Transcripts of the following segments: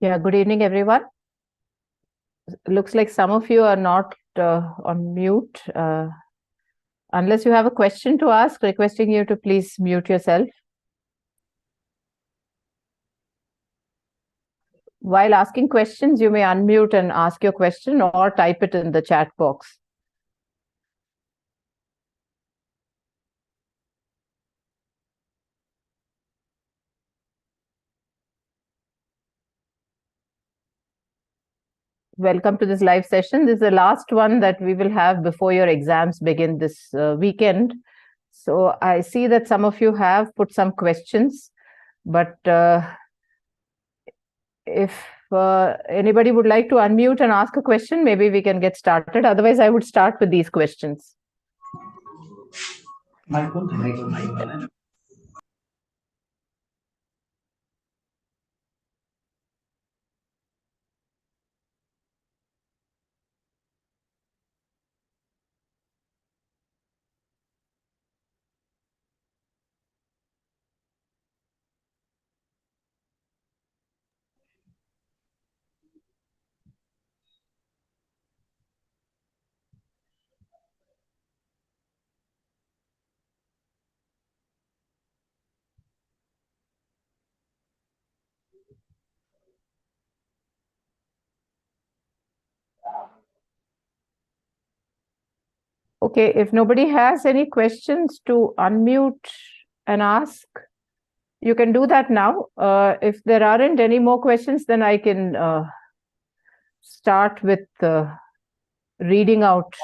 Yeah, good evening, everyone. Looks like some of you are not on mute. Unless you have a question to ask, requesting you to please mute yourself. While asking questions, you may unmute and ask your question or type it in the chat box. Welcome to this live session. This is the last one that we will have before your exams begin this weekend. So I see that some of you have put some questions, but if anybody would like to unmute and ask a question, maybe we can get started. Otherwise, I would start with these questions. Okay, if nobody has any questions to unmute and ask, you can do that now. If there aren't any more questions, then I can start with reading out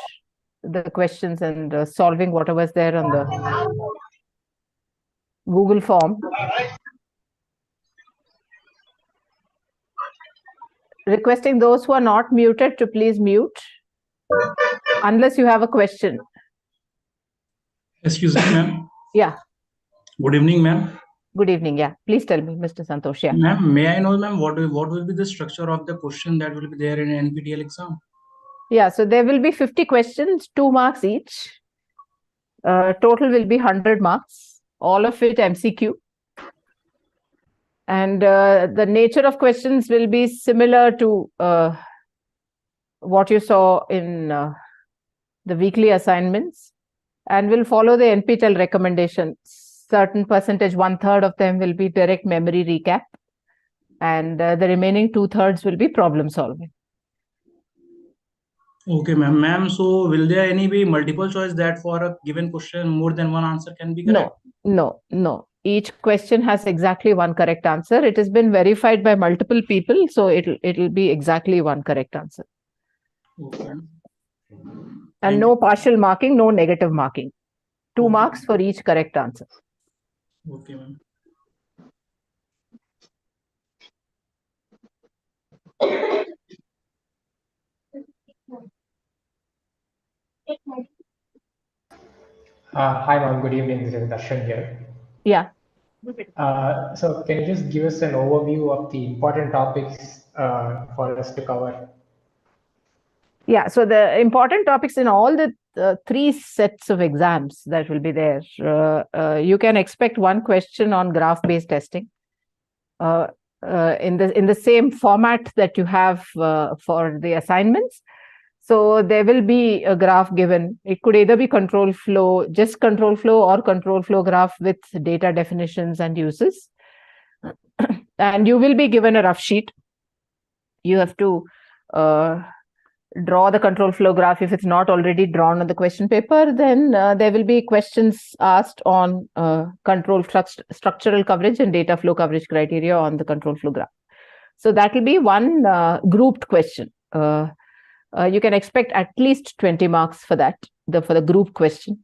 the questions and solving whatever's there on the Google form. Requesting those who are not muted to please mute, unless you have a question. Excuse me, ma'am. Yeah. Good evening, ma'am. Good evening. Yeah. Please tell me, Mr. Santosh. Yeah. Ma'am, may I know, ma'am, what will be the structure of the question that will be there in NPTEL exam? Yeah. So there will be 50 questions, 2 marks each. Total will be 100 marks, all of it MCQ. And the nature of questions will be similar to what you saw in the weekly assignments, and will follow the NPTEL recommendations. Certain percentage, 1/3 of them will be direct memory recap, and the remaining 2/3 will be problem solving. Okay, ma'am. Ma'am, so will there be multiple choice that for a given question more than one answer can be correct? No. Each question has exactly one correct answer. It has been verified by multiple people, so it'll be exactly one correct answer. Okay. And no partial marking, no negative marking. 2 marks for each correct answer. Okay, ma'am. Hi, ma'am. Good evening. This is Darshan here. Yeah. So can you just give us an overview of the important topics for us to cover? Yeah, so the important topics in all the 3 sets of exams that will be there, you can expect one question on graph-based testing in the same format that you have for the assignments. So there will be a graph given. It could either be control flow, just control flow, or control flow graph with data definitions and uses. And you will be given a rough sheet. You have to draw the control flow graph. If it's not already drawn on the question paper, then there will be questions asked on control structural coverage and data flow coverage criteria on the control flow graph. So that will be one grouped question. You can expect at least 20 marks for that, for the group questions.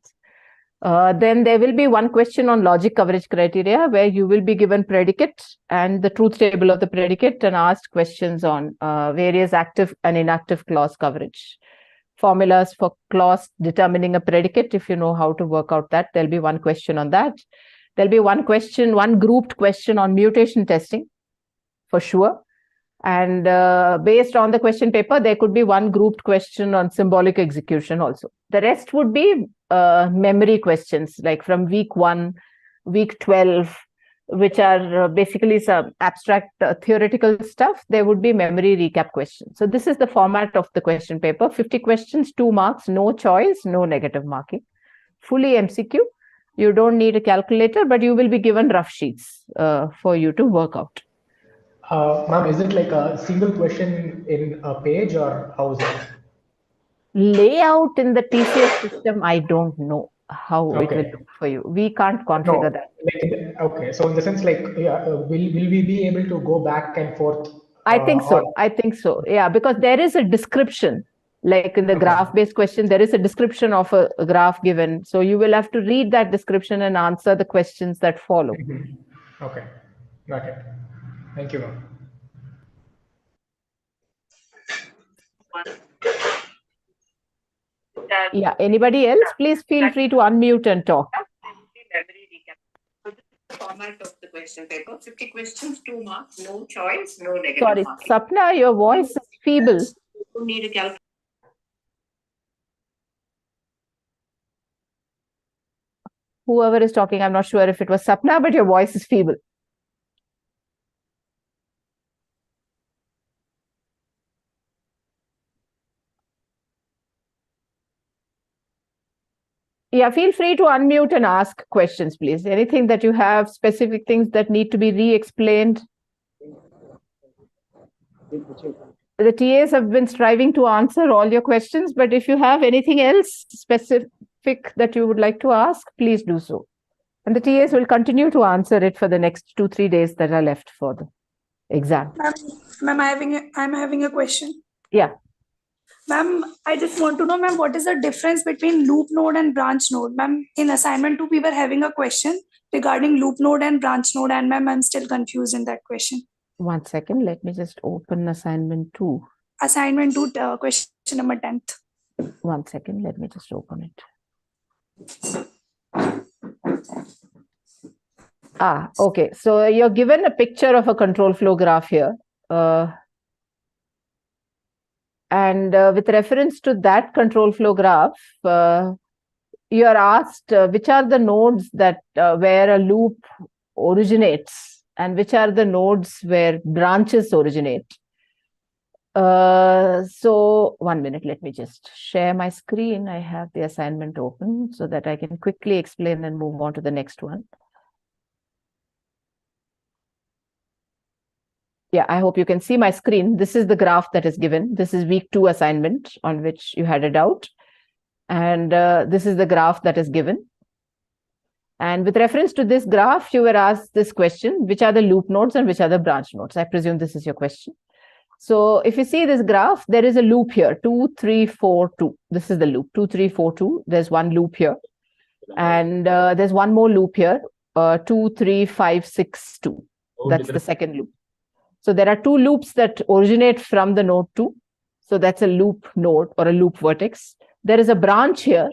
Then there will be one question on logic coverage criteria, where you will be given predicate and the truth table of the predicate and asked questions on various active and inactive clause coverage. Formulas for clause determining a predicate, if you know how to work out that, there'll be one question on that. There'll be one grouped question on mutation testing, for sure. And based on the question paper, there could be one grouped question on symbolic execution also. The rest would be memory questions, like from week 1, week 12, which are basically some abstract theoretical stuff, there would be memory recap questions. So this is the format of the question paper: 50 questions, 2 marks, no choice, no negative marking, fully MCQ. You don't need a calculator, but you will be given rough sheets for you to work out. Ma'am, is it like a single question in a page, or how is it? Layout in the TCS system, I don't know how it will look for you. We can't configure that. Okay, so in the sense, like, will we be able to go back and forth? I think so. I think so. Yeah, because there is a description, like in the graph-based question, there is a description of a graph given. So you will have to read that description and answer the questions that follow. Okay, got it. Thank you, ma'am. Yeah, anybody else? Please feel free to unmute and talk. Format of the question paper: 50 questions, 2 marks, no choice, no negative. Sorry, marking. Sapna, your voice is feeble. You need a calculator. Whoever is talking, I'm not sure if it was Sapna, but your voice is feeble. Yeah, feel free to unmute and ask questions, please. Anything that you have, specific things that need to be re-explained. The TAs have been striving to answer all your questions, but if you have anything else specific that you would like to ask, please do so. And the TAs will continue to answer it for the next 2-3 days that are left for the exam. Ma'am, I'm having a question. Yeah. Ma'am, I just want to know, ma'am, what is the difference between loop node and branch node? Ma'am, in assignment 2, we were having a question regarding loop node and branch node, and ma'am, I'm still confused in that question. 1 second, let me just open assignment 2. Assignment 2, question number 10th. 1 second, let me just open it. Okay. So you're given a picture of a control flow graph here. And with reference to that control flow graph, you are asked which are the nodes that where a loop originates and which are the nodes where branches originate. So 1 minute, let me just share my screen. I have the assignment open so that I can quickly explain and move on to the next one. Yeah, I hope you can see my screen. This is the graph that is given. This is week 2 assignment on which you had a doubt. And this is the graph that is given. And with reference to this graph, you were asked this question: which are the loop nodes and which are the branch nodes? I presume this is your question. So if you see this graph, there is a loop here, 2, 3, 4, 2. This is the loop, 2, 3, 4, 2. There's one loop here. And there's one more loop here, 2, 3, 5, 6, 2. That's the second loop. So there are 2 loops that originate from the node 2. So that's a loop node or a loop vertex. There is a branch here,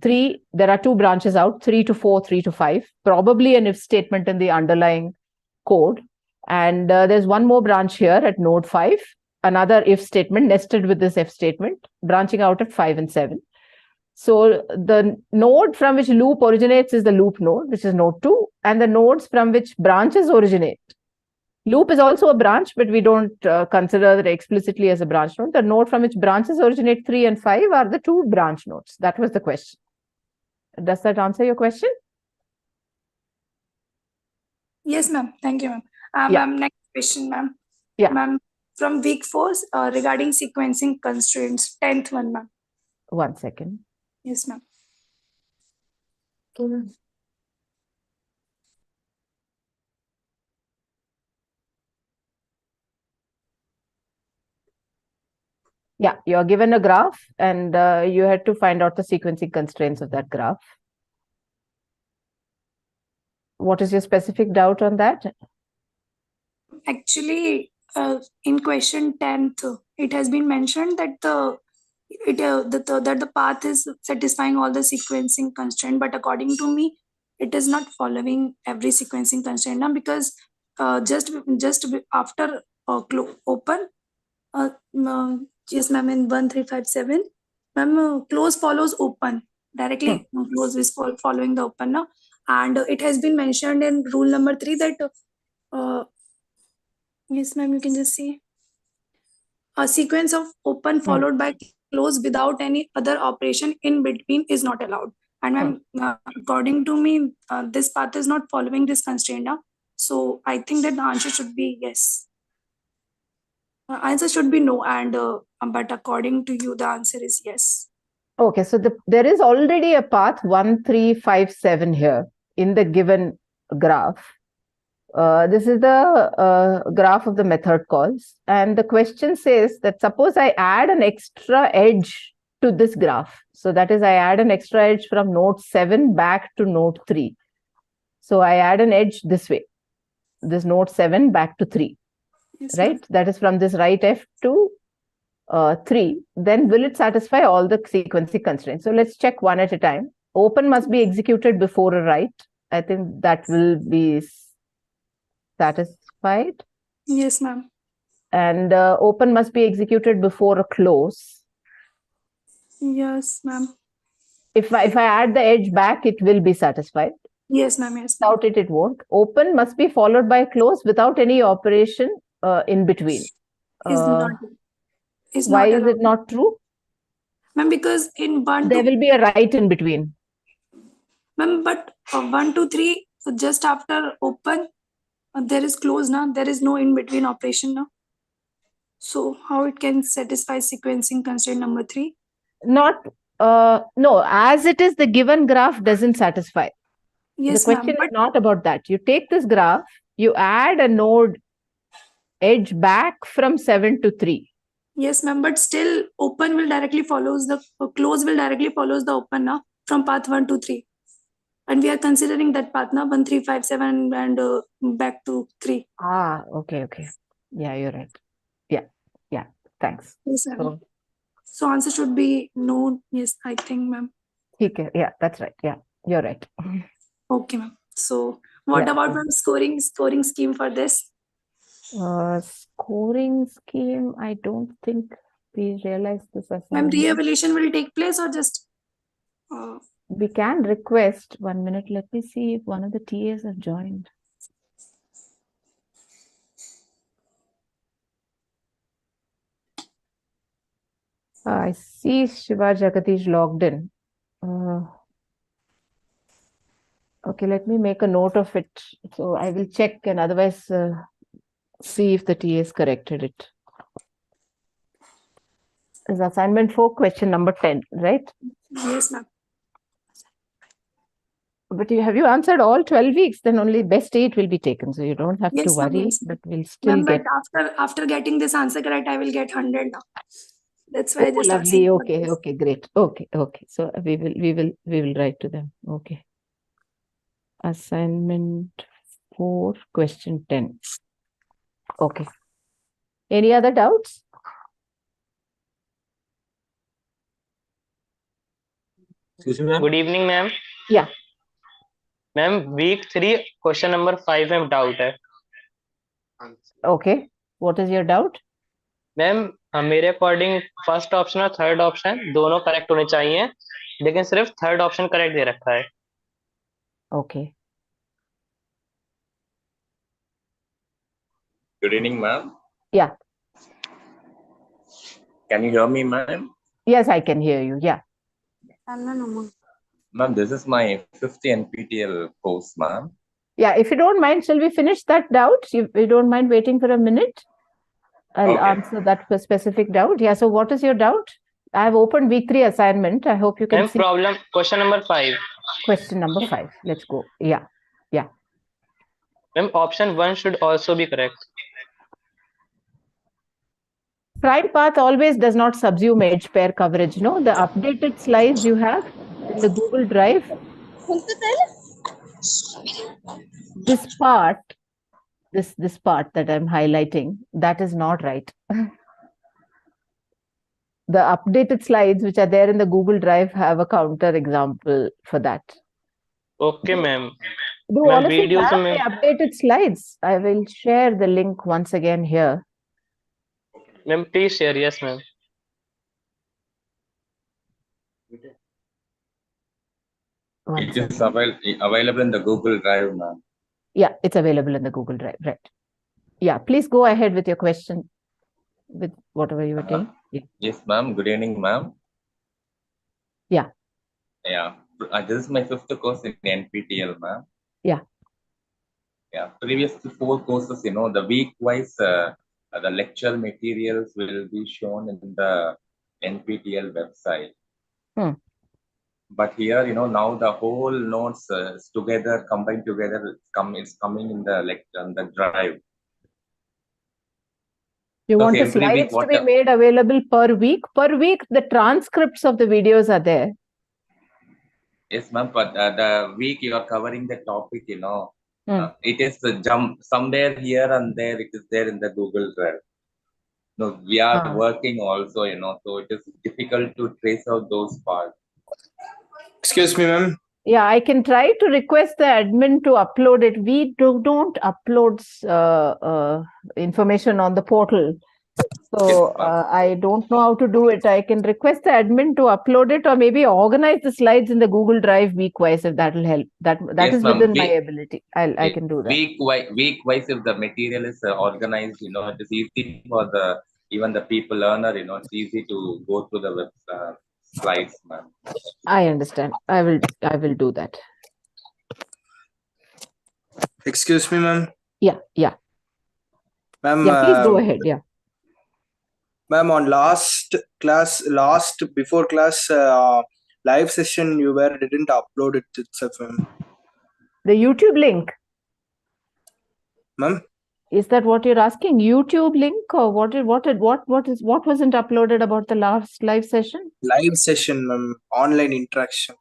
3. There are 2 branches out, 3 to 4, 3 to 5, probably an if statement in the underlying code. And there's one more branch here at node 5, another if statement nested with this if statement, branching out at 5 and 7. So the node from which loop originates is the loop node, which is node 2, and the nodes from which branches originate. Loop is also a branch, but we don't consider it explicitly as a branch node. The node from which branches originate, 3 and 5, are the 2 branch nodes. That was the question. Does that answer your question? Yes, ma'am. Thank you, ma'am. Yeah. Ma'am, next question, ma'am. Yeah. Ma'am, from week 4, regarding sequencing constraints, 10th one, ma'am. 1 second. Yes, ma'am. Yeah, you're given a graph and you had to find out the sequencing constraints of that graph. What is your specific doubt on that? Actually, in question 10th, it has been mentioned that the path is satisfying all the sequencing constraint, but according to me, it is not following every sequencing constraint now, because just after open, yes, ma'am, in 1357, ma'am, close follows open directly. Close is following the open now. and it has been mentioned in rule number 3 that yes ma'am, you can just see a sequence of open followed by close without any other operation in between is not allowed. And ma'am, according to me, this path is not following this constraint now. So I think that the answer should be yes. Answer should be no, and but according to you, the answer is yes. Okay, so there is already a path 1, 3, 5, 7 here in the given graph. This is the graph of the method calls. And the question says that suppose I add an extra edge to this graph. So that is, I add an extra edge from node 7 back to node 3. So I add an edge this way, this node 7 back to 3, Yes, right? That is from this right F to 3. Then will it satisfy all the sequencing constraints? So let's check one at a time. Open must be executed before a write. I think that will be satisfied. Yes, ma'am. And open must be executed before a close. Yes, ma'am. If I add the edge back, it will be satisfied. Yes, ma'am. Yes, ma'am. Without it, it won't. Open must be followed by close without any operation in between. Why is it not true? Ma'am, because in 1, there will be a write in between. Ma'am, but 1, 2, 3, so just after open, there is close now. There is no in between operation now. So how it can satisfy sequencing constraint number 3? Not no, as it is, the given graph doesn't satisfy. Yes, the question ma'am, is not about that. You take this graph, you add a node edge back from 7 to 3. Yes, ma'am, but still open will directly follows the close will directly follows the open now from path 1 to 3. And we are considering that path now 1, 3, 5, 7 and back to 3. Okay. Yeah, you're right. Yeah. Thanks. Yes, ma'am. So answer should be no. Yes, I think, ma'am. Okay. Yeah, that's right. Yeah, you're right. Okay, ma'am. So what about ma'am scoring scheme for this? Scoring scheme, I don't think we realized this. Ma'am, re-evaluation will take place or just we can request 1 minute. Let me see if one of the TAs have joined. I see Shiva Jagadish logged in. Okay, let me make a note of it. So I will check and otherwise see if the TAs corrected it. Is assignment 4, question number 10, right? Yes, ma'am. But have you answered all 12 weeks? Then only best 8 will be taken. So you don't have to worry. Yes, but we'll still get. But after getting this answer correct, I will get 100 now. That's why I just lovely. Okay, great. Okay. So we will write to them. Okay. Assignment 4, question 10. Okay. Any other doubts? Good evening, ma'am. Yeah. Ma'am, week 3, question number 5 में doubt है. Okay. What is your doubt? Ma'am, मेरे according first option और third option दोनों correct होने चाहिए, लेकिन सिर्फ third option correct they रखा है. Okay. Good evening, ma'am. Yeah. Can you hear me, ma'am? Yes, I can hear you. Yeah. Ma'am, this is my 5th NPTEL course, ma'am. Yeah, if you don't mind, shall we finish that doubt? You don't mind waiting for a minute? I'll answer that specific doubt. Yeah, so what is your doubt? I have opened week 3 assignment. I hope you can see. Problem, question number 5. Question number 5. Let's go. Yeah. Ma'am, option 1 should also be correct. Prime path always does not subsume edge pair coverage. No, the updated slides you have in the Google Drive. This part that I'm highlighting, that is not right. The updated slides which are there in the Google Drive have a counter example for that. Okay, ma'am. Do all of you have the updated slides? I will share the link once again here. Ma'am, please share. Yes, ma'am. One It is second. available in the Google Drive, ma'am. Yeah, it's available in the Google Drive, right? Yeah, please go ahead with your question, with whatever you were saying. Yeah. Yes, ma'am. Good evening, ma'am. Yeah. Yeah. This is my 5th course in NPTEL, ma'am. Yeah. Yeah. Previous 4 courses, the week-wise, the lecture materials will be shown in the NPTEL website. But here, now the whole notes is together, combined together, it's coming in the drive. You want the every week, slides to be made available per week? Per week, the transcripts of the videos are there. Yes, ma'am. But the week you are covering the topic, it is the jump somewhere here and there. It is there in the Google Drive. No, we are working also, so it is difficult to trace out those parts. Excuse me, ma'am. Yeah, I can try to request the admin to upload it. We don't upload information on the portal. So Yes, I don't know how to do it. I can request the admin to upload it, or maybe organize the slides in the Google Drive week-wise, if that will help. That yes, is within my ability. I can do that. Week-wise, if the material is organized, it is easy for even the people learner, it's easy to go through the web slides, ma'am. I understand. I will do that. Excuse me, ma'am. Yeah. Ma'am, yeah, please go ahead. Yeah. Ma'am, on before class live session, you didn't upload it itself, ma'am. The YouTube link. Ma'am? Is that what you're asking? YouTube link, or what wasn't uploaded about the last live session? Live session, ma'am. Online interaction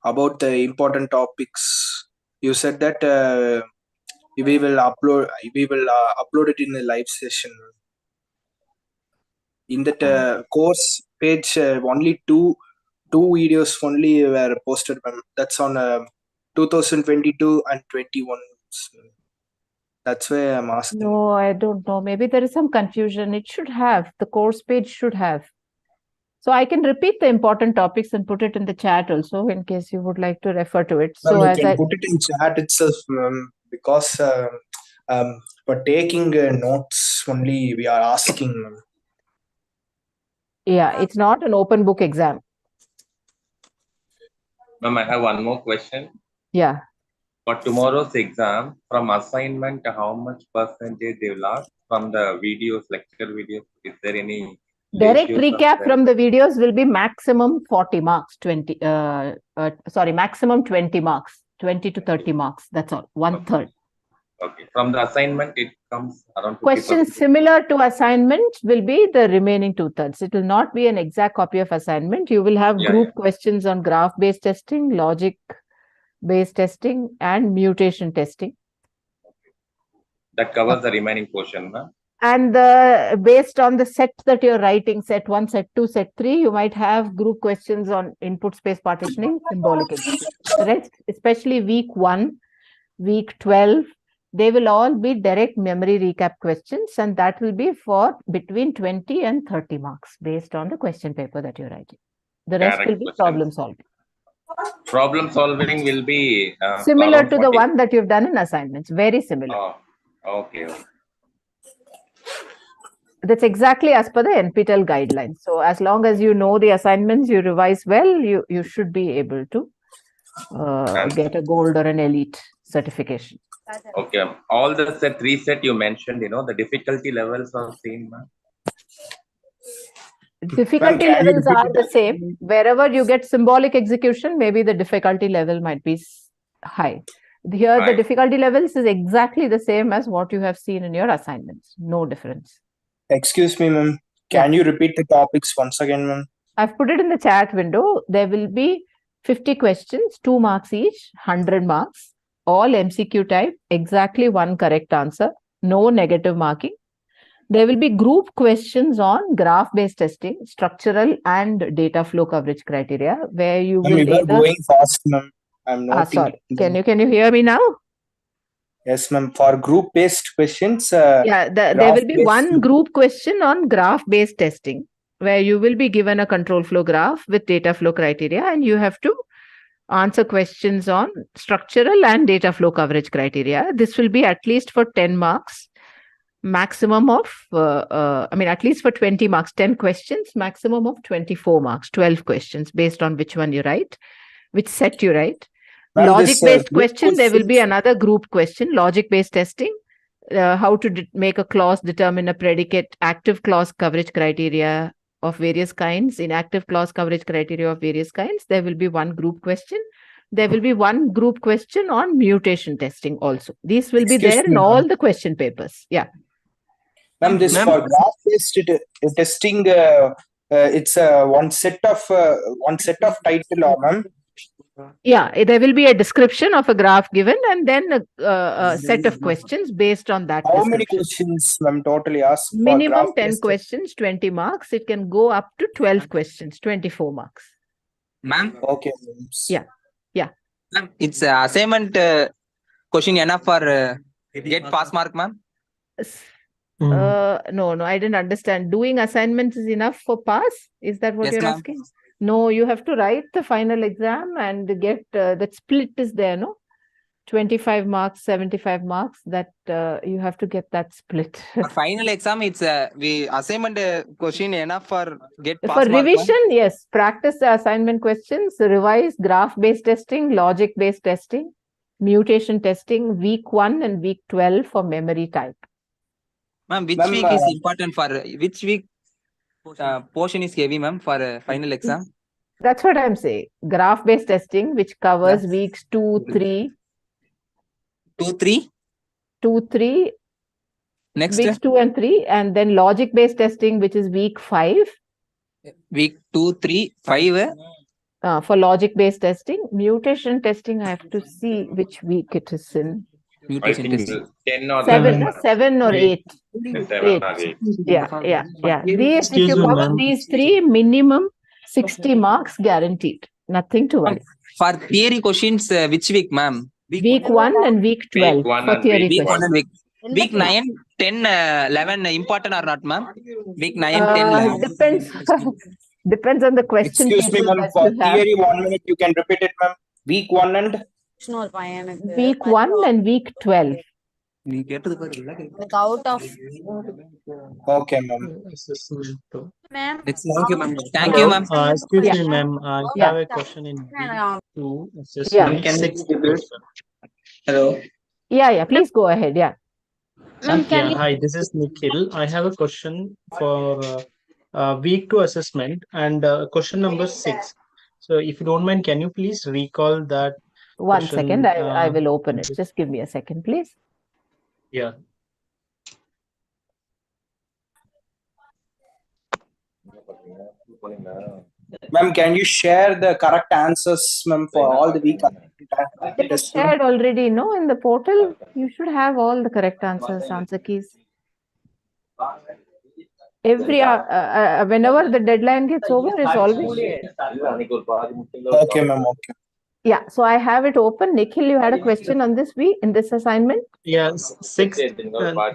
about the important topics. You said that we will upload it in a live session. In that course page, only two videos only were posted, ma'am. That's on 2022 and 21. That's why I'm asking. No, I don't know. Maybe there is some confusion. It should have. The course page should have. So I can repeat the important topics and put it in the chat also, in case you would like to refer to it. So you can put it in chat itself, because for taking notes only we are asking. Yeah, it's not an open book exam. Ma'am, I have one more question. Yeah. For tomorrow's exam, from assignment, how much percentage they will ask from the videos, lecture videos? Is there any direct recap from the videos? Will be maximum 40 marks, maximum 20 marks, 20 to 30 marks. That's all, 1/3. Okay. From the assignment, it comes around 50%. Questions similar to assignment will be the remaining 2/3. It will not be an exact copy of assignment. You will have group questions on graph-based testing, logic-based testing, and mutation testing. That covers the remaining portion, ma'am. And based on the set that you're writing, set 1, set 2, set 3, you might have group questions on input space partitioning, symbolic execution. The rest, especially week 1, week 12, they will all be direct memory recap questions, and that will be for between 20 and 30 marks based on the question paper that you're writing. The rest will be problem solving. Problem solving will be similar to the one that you've done in assignments, very similar. Oh, okay. That's exactly as per the NPTEL guidelines. So as long as you know the assignments, you revise well, you should be able to get a gold or an elite certification. Okay. All the three set you mentioned, the difficulty levels are same, ma'am? Difficulty levels are the same. Wherever you get symbolic execution, maybe the difficulty level might be high. Here, the difficulty levels is exactly the same as what you have seen in your assignments. No difference. Excuse me, ma'am. Can you repeat the topics once again, ma'am? I've put it in the chat window. There will be 50 questions, 2 marks each, 100 marks, all MCQ type, exactly 1 correct answer, no negative marking. There will be group questions on graph-based testing, structural and data flow coverage criteria, where you will either... going fast, ma'am. I'm noting. Sorry. Can you hear me now? Yes, ma'am. For group-based questions, there will be 1 group question on graph-based testing, where you will be given a control flow graph with data flow criteria, and you have to answer questions on structural and data flow coverage criteria. This will be at least for 10 marks, maximum of, at least for 20 marks, 10 questions, maximum of 24 marks, 12 questions, based on which one you write, which set you write. Logic-based question, there will be another group question, logic-based testing, how to make a clause, determine a predicate, active clause coverage criteria of various kinds, inactive clause coverage criteria of various kinds. There will be one group question. There will be one group question on mutation testing also. These will be there in all the question papers. Yeah. Ma'am, this for graph-based testing, it's one set of title, ma'am. Yeah, there will be a description of a graph given and then a set of questions based on that. How many questions, ma'am, totally asked? Minimum 10 questions, 20 marks. It can go up to 12 questions, 24 marks. Ma'am? Okay. Yeah. Yeah. Ma'am, it's assignment question enough for get pass mark, ma'am? No, I didn't understand. Doing assignments is enough for pass? Is that what you're asking? No, you have to write the final exam and get that split is there, no? 25 marks, 75 marks, that you have to get that split. For final exam, it's we assignment question enough for get pass for mark, revision, yes. Practice the assignment questions, revise graph-based testing, logic-based testing, mutation testing, week 1 and week 12 for memory type. Ma'am, which week is important for which week portion is heavy, ma'am, for final exam? That's what I'm saying. Graph-based testing, which covers weeks 2, 3. 2, 3? 2, 3. Next? Weeks 2 and 3. And then logic-based testing, which is week 5. Week 2, 3, 5. For logic-based testing. Mutation testing, I have to see which week it is in. Mutation testing. 10 or 7 or 8. 7 or 8. Yeah. These, if you cover these 3, minimum 60 marks guaranteed. Nothing to worry. For theory questions, which week, ma'am? Week 1 and week 12 for theory questions. Week 9, 10, 11 important or not, ma'am? Week 9, 10, 11. Depends. Depends on the question. Excuse me, ma'am. For theory, 1 minute, you can repeat it, ma'am. Week 1 and? Week 1 and week 12. Out of. Okay, ma'am. Ma'am. Thank you, ma'am. Thank you, ma'am. Excuse me, ma'am. I have a question in week 2. Hello. Yeah. Please go ahead. Yeah. Hi, this is Nikhil. I have a question for week 2 assessment and question number 6. So if you don't mind, can you please recall that? One second, I will open it. Just give me a second, please. Yeah. Ma'am, can you share the correct answers, ma'am, for all the week? It is shared already, no, in the portal. You should have all the correct answers, answer keys. Every whenever the deadline gets over, it's always shared. Okay, ma'am. Okay. Yeah, so I have it open. Nikhil, you had a question on this week in this assignment? Yeah,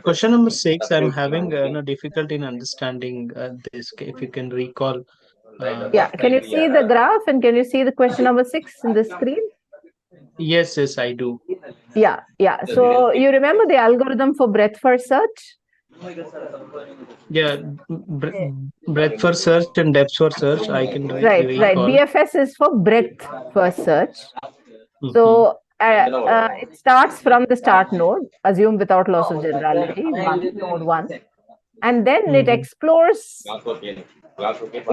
question number 6. I'm having no difficulty in understanding this. If you can recall. Yeah, can you see the graph and can you see the question number 6 in the screen? Yes, I do. Yeah. So you remember the algorithm for breadth first search? Yeah, breadth for search and depth for search. I can right. BFS is for breadth first search. So it starts from the start node, assume without loss of generality, node 1, and then it explores. It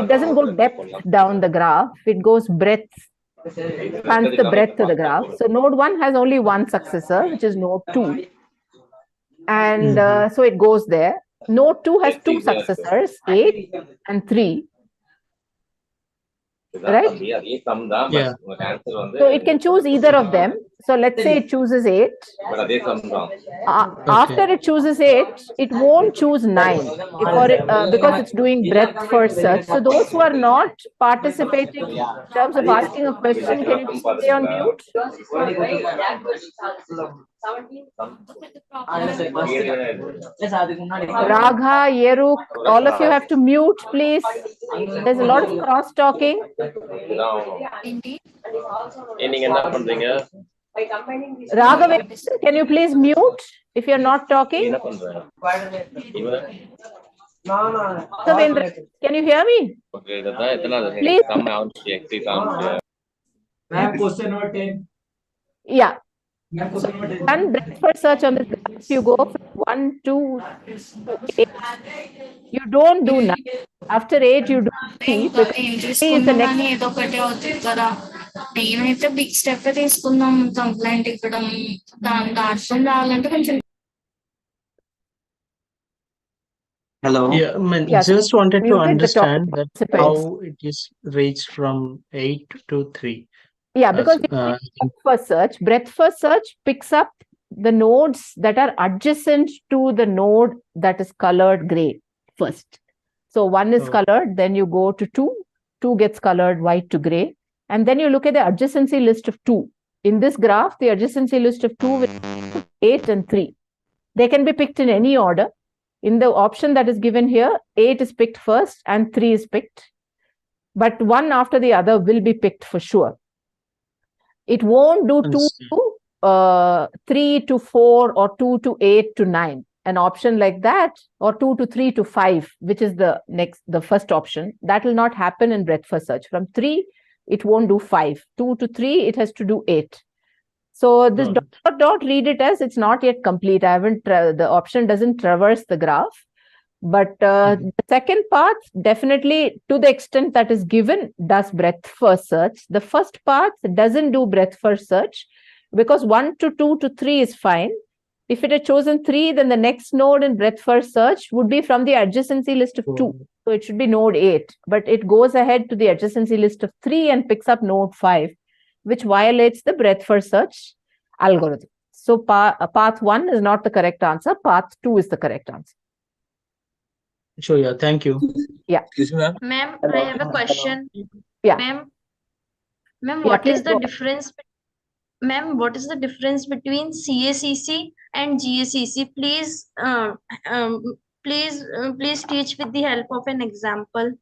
doesn't go depth down the graph; it goes breadth. Spans the breadth of the graph. So node 1 has only one successor, which is node 2. And so it goes there. Node 2 has 2 successors, 8 and 3. Right? Yeah. So it can choose either of them. So let's say it chooses 8. After it chooses 8, it won't choose 9 because it's doing breadth first search. So those who are not participating in terms of asking a question, can you stay on mute? Ragha, Yeruk, all of you have to mute, please. There's a lot of cross talking. Raghav, can you please mute if you're not talking? Savendra, can you hear me? Please. Question number 10. Yeah. So, and breadth first search on this. If you go from 1, 2, 8, you don't do 9. After 8, you do 3. Because 3 is the next. నేనైతే big step తీసుకుందాం complaint ఇవ్వడం దానికి అర్థం రావాలంటే కొంచెం Hello. Yeah, just wanted to understand that how it is reached from 8 to 3. Yeah, because breadth first search picks up the nodes that are adjacent to the node that is colored gray first. So 1 is colored, then you go to 2, 2 gets colored white to gray, and then you look at the adjacency list of 2. In this graph, the adjacency list of 2 with 8 and 3. They can be picked in any order. In the option that is given here, 8 is picked first and 3 is picked. But one after the other will be picked for sure. It won't do 2 to 3 to 4 or 2 to 8 to 9. An option like that, or 2 to 3 to 5, which is the first option. That will not happen in breadth first search. From 3, it won't do 5. 2 to 3, it has to do 8. So this dot read it as it's not yet complete. I haven't, the option doesn't traverse the graph. But the second path, definitely to the extent that is given, does breadth first search. The first path doesn't do breadth first search because 1 to 2 to 3 is fine. If it had chosen 3, then the next node in breadth first search would be from the adjacency list of 2. So it should be node 8. But it goes ahead to the adjacency list of 3 and picks up node 5, which violates the breadth first search algorithm. So path 1 is not the correct answer. Path 2 is the correct answer. Sure, yeah, thank you. Yeah. Excuse me, ma'am. Ma'am, I have a question. Yeah. Ma'am, what is the difference? Ma'am, what is the difference between CACC and GACC? Please teach with the help of an example.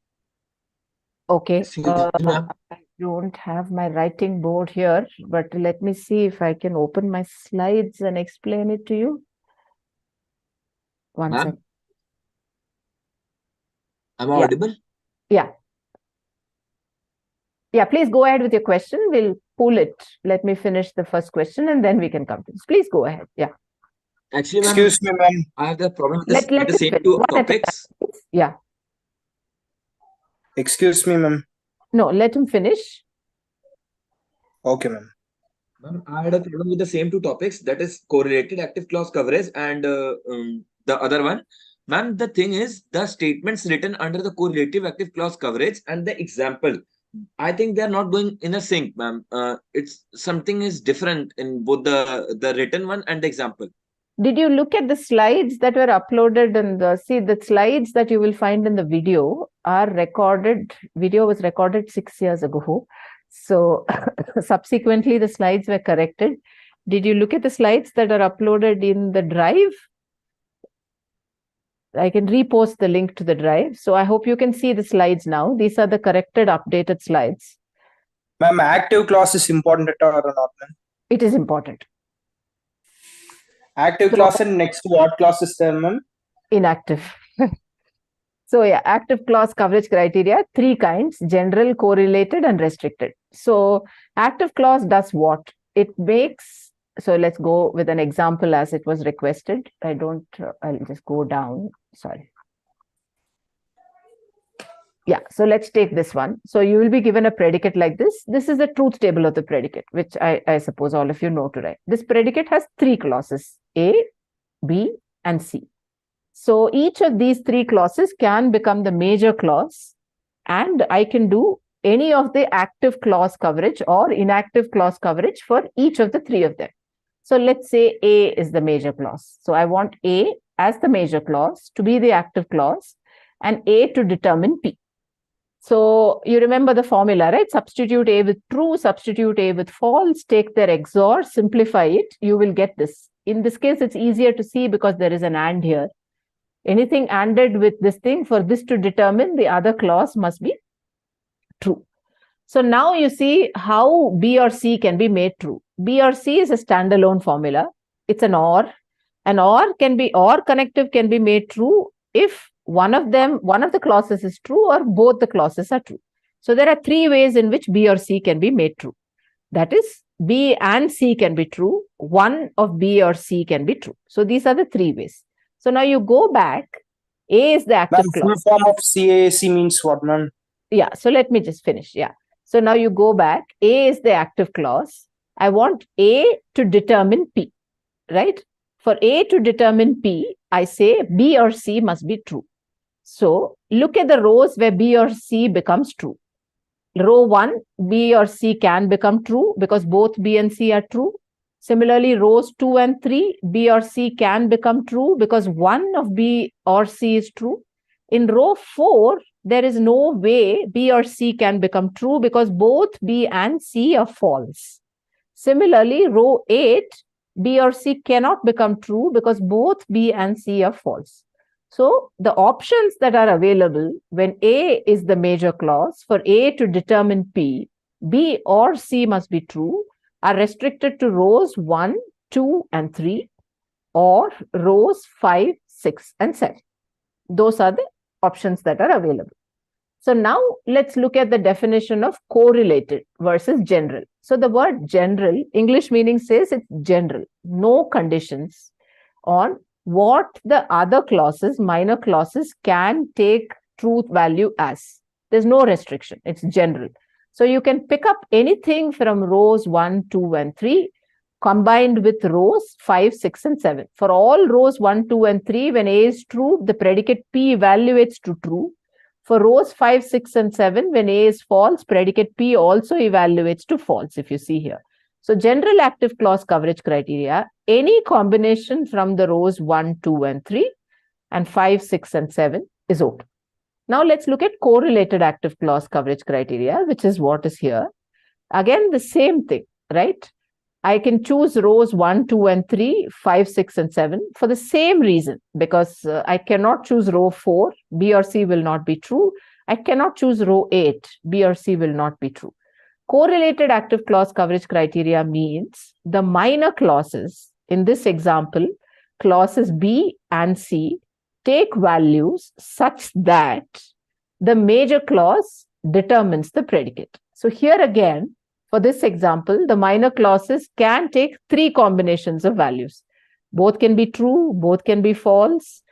Okay. I don't have my writing board here, but let me see if I can open my slides and explain it to you. One second. Am I audible? Yeah. Yeah, please go ahead with your question. We'll pull it. Let me finish the first question and then we can come to this. Please go ahead. Yeah. Actually, ma'am, Excuse me, ma'am. I have the problem with the same two topics. Yeah. Excuse me, ma'am. No, let him finish. Okay, ma'am. Ma'am, I had a problem with the same two topics, that is correlated active clause coverage and the other one. Ma'am, the thing is, the statements written under the correlative active clause coverage and the example, I think they are not going in a sync, ma'am. It's something is different in both the written one and the example. Did you look at the slides that were uploaded? And see, the slides that you will find in the video are recorded. Video was recorded 6 years ago. So subsequently, the slides were corrected. Did you look at the slides that are uploaded in the drive? I can repost the link to the drive. So I hope you can see the slides now. These are the corrected, updated slides. Ma'am, active clause is important or not, ma'am? It is important. Active clause and next what clause is there, ma'am? Inactive. So yeah, active clause coverage criteria, 3 kinds: general, correlated, and restricted. So active clause does what? It makes, so let's go with an example as it was requested. I'll just go down. Sorry. Yeah, so let's take this one. So you will be given a predicate like this. This is the truth table of the predicate, which I suppose all of you know to write. This predicate has 3 clauses, A, B, and C. So each of these 3 clauses can become the major clause, and I can do any of the active clause coverage or inactive clause coverage for each of the 3 of them. So let's say A is the major clause. So I want A as the major clause to be the active clause and A to determine P. So you remember the formula, right? Substitute A with true, substitute A with false, take their XOR, simplify it. You will get this. In this case, it's easier to see because there is an and here. Anything ANDed with this thing, for this to determine, the other clause must be true. So now you see how B or C can be made true. B or C is a standalone formula. It's an OR. An OR connective can be made true if one of the clauses is true or both the clauses are true. So there are three ways in which B or C can be made true. That is, B and C can be true. One of B or C can be true. So these are the three ways. So now you go back. A is the active clause. Full form of CAC means what, ma'am? Yeah, so let me just finish. Yeah. So now you go back. A is the active clause. I want A to determine P, right? For A to determine P, I say B or C must be true. So look at the rows where B or C becomes true. Row 1, B or C can become true because both B and C are true. Similarly, rows 2 and 3, B or C can become true because one of B or C is true. In row 4, there is no way B or C can become true because both B and C are false. Similarly, row 8, B or C cannot become true because both B and C are false. So the options that are available when A is the major clause, for A to determine P, B or C must be true, are restricted to rows 1, 2, and 3, or rows 5, 6, and 7. Those are the options that are available. So now let's look at the definition of correlated versus general. So the word general, English meaning says it's general, no conditions on what the other clauses, minor clauses, can take truth value as. There's no restriction, it's general. So you can pick up anything from rows 1, 2, and 3 combined with rows 5, 6, and 7. For all rows 1, 2, and 3, when A is true, the predicate P evaluates to true. For rows 5, 6, and 7, when A is false, predicate P also evaluates to false, if you see here. So general active clause coverage criteria, any combination from the rows 1, 2, and 3, and 5, 6, and 7 is okay. Now let's look at correlated active clause coverage criteria, which is what is here. Again, the same thing, right? I can choose rows 1, 2, and 3, 5, 6, and 7 for the same reason, because I cannot choose row 4, B or C will not be true. I cannot choose row 8, B or C will not be true. Correlated active clause coverage criteria means the minor clauses, in this example, clauses B and C, take values such that the major clause determines the predicate. So here again, for this example, the minor clauses can take 3 combinations of values. Both can be true, both can be false.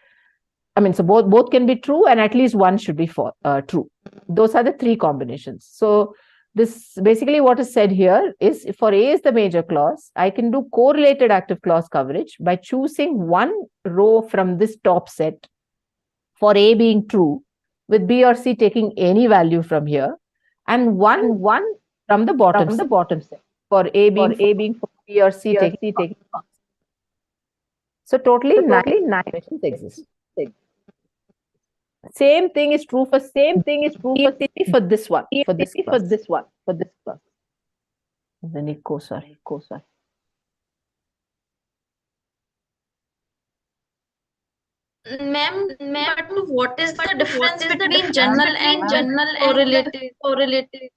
So both can be true and at least one should be true. Those are the 3 combinations. So this basically what is said here is, for A is the major clause, I can do correlated active clause coverage by choosing one row from this top set for A being true, with B or C taking any value from here, and one from the bottom set for A being false, B or C taking false. So totally 9 combinations exist. Same thing is true for this one. Then it goes, sorry. Ma'am, what is the difference between general and correlated?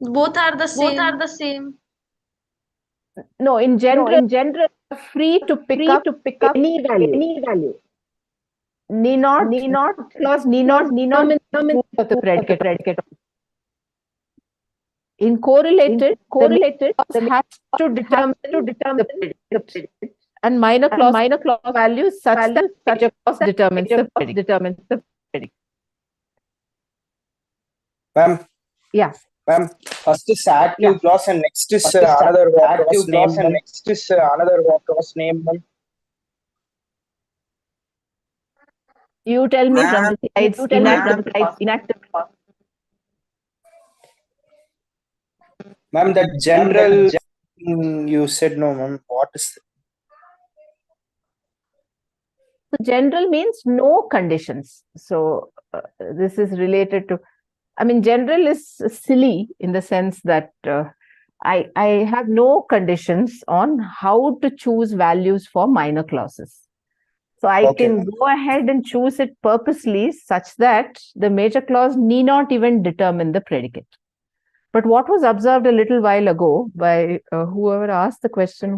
Both are the same. No, in general, free to pick up any value. Need not determine the truth of the predicate. In correlated has to determine the predicate. And minor clause values such that major clause determines the predicate. Ma'am. Yeah. Ma'am, first is active clause and next is another clause name. You tell me from the slides, inactive clause. Ma'am, that general you said no, ma'am. What is it? So general means no conditions. So this is related to, general is silly in the sense that I have no conditions on how to choose values for minor clauses. So I can go ahead and choose it purposely such that the major clause need not even determine the predicate. But what was observed a little while ago by whoever asked the question,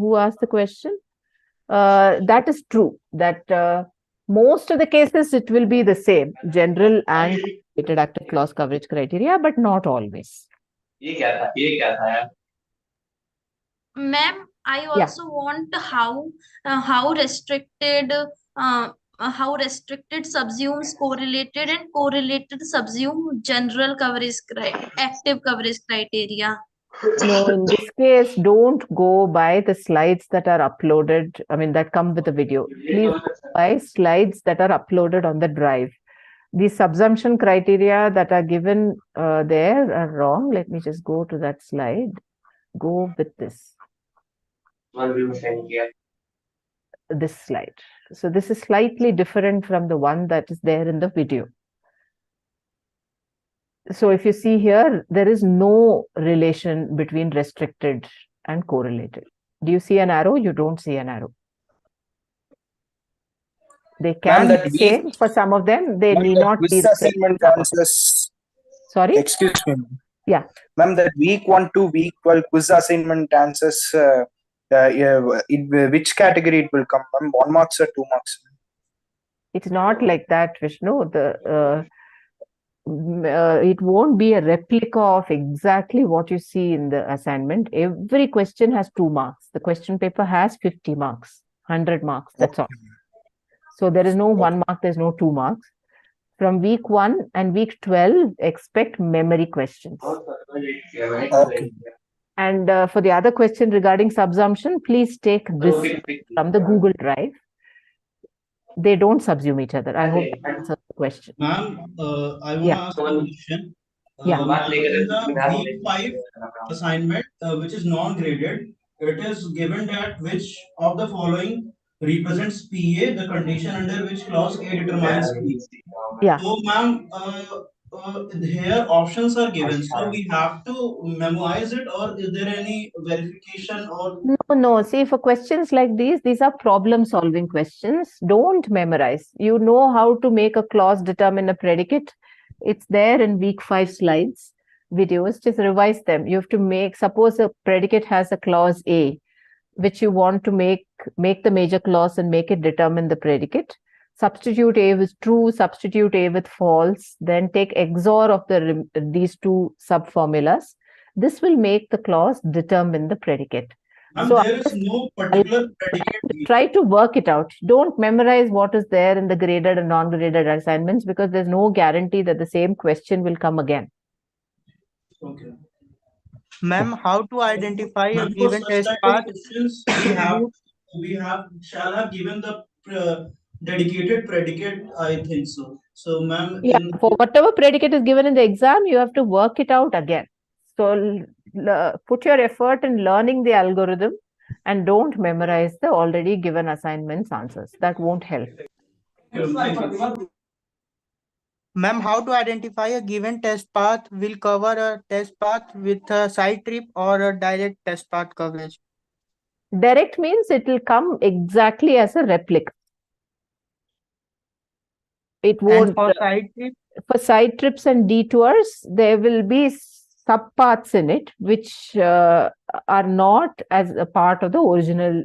that is true, that most of the cases it will be the same, general and related active clause coverage criteria, but not always. Ma'am, I also want how restricted subsumes correlated and correlated subsume general coverage active coverage criteria. No, in this case, don't go by the slides that are uploaded. I mean, that come with the video. Please go by slides that are uploaded on the drive. The subsumption criteria that are given there are wrong. Let me just go to that slide. Go with this slide. So this is slightly different from the one that is there in the video. So if you see here, there is no relation between restricted and correlated. Do you see an arrow? You don't see an arrow. They can be same for some of them. They need not be the assignment answers. Sorry? Excuse me. Yeah. Ma'am, that week 1 to week 12 quiz assignment answers, which category it will come? 1 marks or 2 marks? It's not like that, Vishnu. It won't be a replica of exactly what you see in the assignment. Every question has 2 marks. The question paper has 50 marks, 100 marks. That's all. So there is no 1 mark, there's no 2 marks. From week 1 and week 12, expect memory questions. Okay. And for the other question regarding subsumption, please take this from the Google Drive. They don't subsume each other. I hope that answers the question. Ma'am, I want to ask a question. In the week 5 assignment, which is non-graded, it is given that which of the following represents PA, the condition under which clause A determines P. Yeah. So, ma'am, here options are given. So we have to memorize it, or is there any verification or? No. See, for questions like these are problem-solving questions. Don't memorize. You know how to make a clause determine a predicate. It's there in week 5 slides, videos. Just revise them. You have to make, suppose a predicate has a clause A, which you want to make the major clause and make it determine the predicate. Substitute A with true, substitute A with false, then take XOR of these two sub-formulas. This will make the clause determine the predicate. So there is no particular predicate. Try to work it out. Don't memorize what is there in the graded and non-graded assignments, because there's no guarantee that the same question will come again. Okay. Ma'am, how to identify a given test path? We shall have given the dedicated predicate, I think so. So, ma'am, yeah, for whatever predicate is given in the exam, you have to work it out again. So put your effort in learning the algorithm and don't memorize the already given assignments answers. That won't help. Ma'am, how to identify a given test path will cover a test path with a side trip or a direct test path coverage? Direct means it will come exactly as a replica. It won't. And for side trips? For side trips and detours, there will be subpaths in it which are not as a part of the original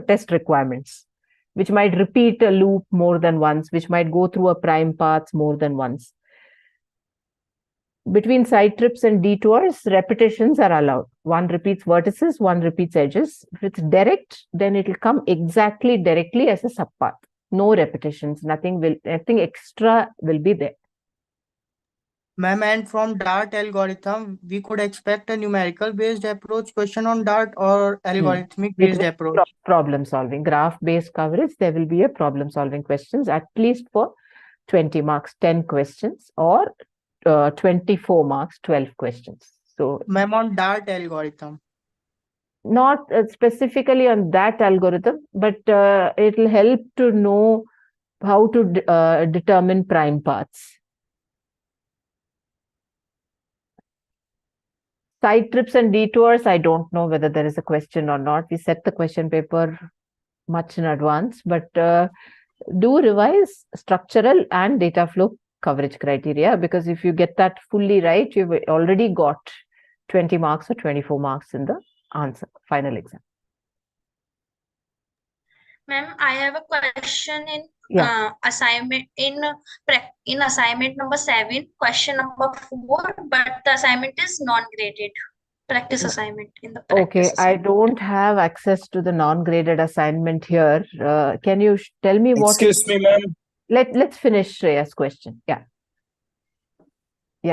test requirements, which might repeat a loop more than once, which might go through a prime path more than once. Between side trips and detours, repetitions are allowed. One repeats vertices, one repeats edges. If it's direct, then it will come exactly directly as a subpath. No repetitions, nothing extra will be there. Ma'am, and from DART algorithm, we could expect a numerical based approach question on DART or algorithmic based approach? Problem solving, graph based coverage, there will be a problem solving questions at least for 20 marks, 10 questions, or 24 marks, 12 questions. So, ma'am, on DART algorithm? Not specifically on that algorithm, but it will help to know how to determine prime paths. Side trips and detours, I don't know whether there is a question or not. We set the question paper much in advance, but do revise structural and data flow coverage criteria, because if you get that fully right, you've already got 20 marks or 24 marks in the answer, final exam. Ma'am, I have a question in assignment in assignment number 7, question number 4, but the assignment is non-graded. Practice assignment in the practice I don't have access to the non-graded assignment here. Can you tell me what? Excuse me, ma'am. Let's finish Shreya's question. Yeah.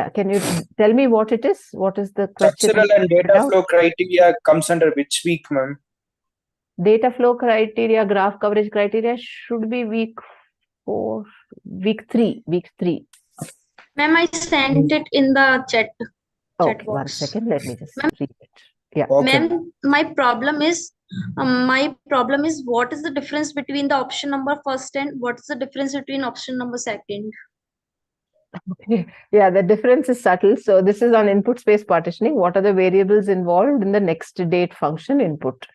Can you tell me what it is? What is the question? Structural and data flow criteria comes under which week, ma'am? Data flow criteria, graph coverage criteria should be week 4, week 3. Ma'am, I sent it in the chat. Okay, 1 second. Let me just read it. Yeah. Okay. Ma'am, my problem is what is the difference between the option number first and what is the difference between option number second? Yeah, the difference is subtle. So this is on input space partitioning. What are the variables involved in the next date function input?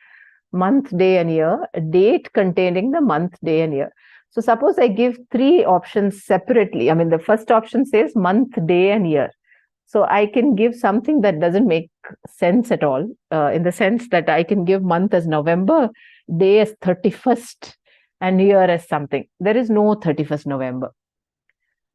Month, day, and year. A date containing the month, day, and year. So suppose I give 3 options separately. I mean, the first option says month, day, and year. So I can give something that doesn't make sense at all, in the sense that I can give month as November, day as 31st, and year as something. There is no 31st November.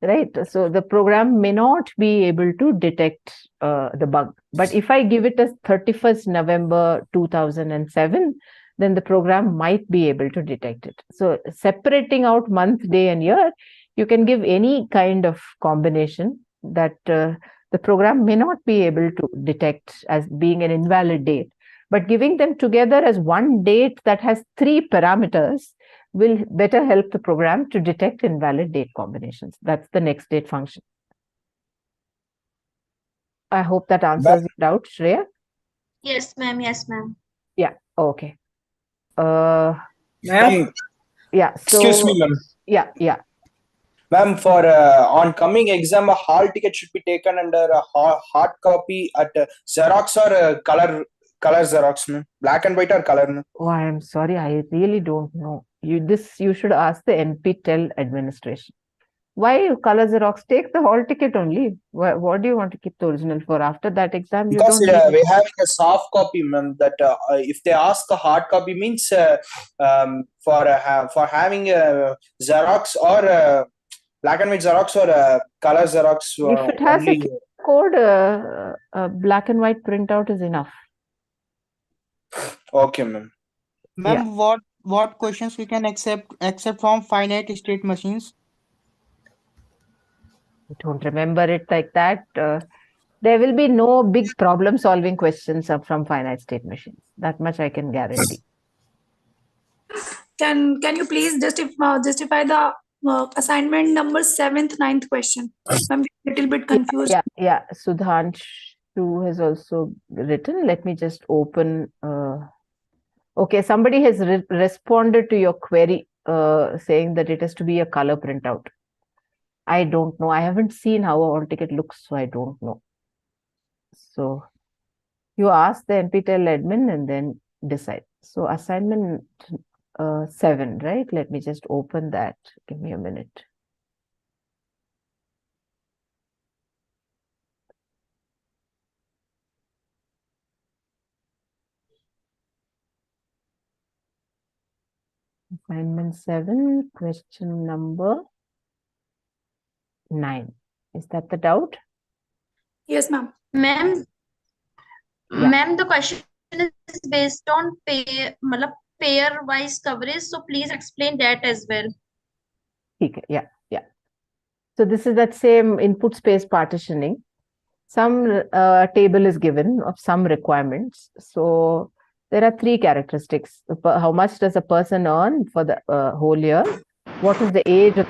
Right, so the program may not be able to detect the bug. But if I give it as 31st November 2007, then the program might be able to detect it. So separating out month, day, and year, you can give any kind of combination that the program may not be able to detect as being an invalid date. But giving them together as one date that has 3 parameters will better help the program to detect invalid date combinations. That's the next date function. I hope that answers your doubt, Shreya. Yes, ma'am. Yes, ma'am. Yeah. Okay. Ma'am. Yeah. So, excuse me, ma'am. Yeah. Ma'am, for on coming exam, a hall ticket should be taken under a hard copy at Xerox or color Xerox, ma'am. Black and white or color, ma'am? Oh, I am sorry. I really don't know. You should ask the NPTEL administration. Why color Xerox? Take the hall ticket only. What do you want to keep the original for? After that exam, you because don't. We're having a soft copy, ma'am. That if they ask a hard copy means for having a Xerox or black and white Xerox or color Xerox. If it has a code, black and white printout is enough. Okay, ma'am. Ma'am, what questions we can accept from finite state machines? I don't remember it like that. There will be no big problem solving questions from finite state machines. That much I can guarantee. Can you please justify the assignment number 7th, 9th question? I'm a little bit confused. Yeah. Sudhanshu has also written. Let me just open. Okay, somebody has responded to your query saying that it has to be a color printout. I don't know. I haven't seen how a hall ticket looks, so I don't know. So you ask the NPTEL admin and then decide. So assignment 7, right? Let me just open that. Give me a minute. Assignment 7, question number 9. Is that the doubt? Yes, ma'am. Ma'am, the question is based on pairwise coverage. So please explain that as well. Okay, yeah. So this is that same input space partitioning. Some table is given of some requirements. So there are 3 characteristics. How much does a person earn for the whole year? What is the age of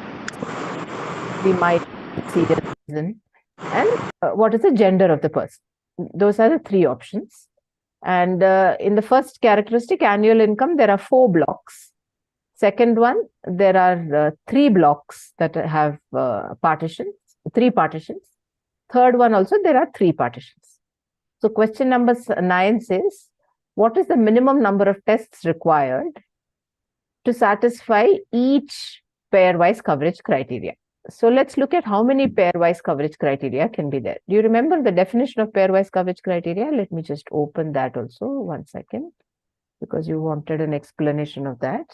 we might see the reason? And what is the gender of the person? Those are the 3 options. And in the first characteristic, annual income, there are 4 blocks. Second one, there are 3 blocks that have partitions, 3 partitions. Third one also, there are 3 partitions. So question number 9 says, what is the minimum number of tests required to satisfy each pairwise coverage criteria? So let's look at how many pairwise coverage criteria can be there. Do you remember the definition of pairwise coverage criteria? Let me just open that also, 1 second, because you wanted an explanation of that.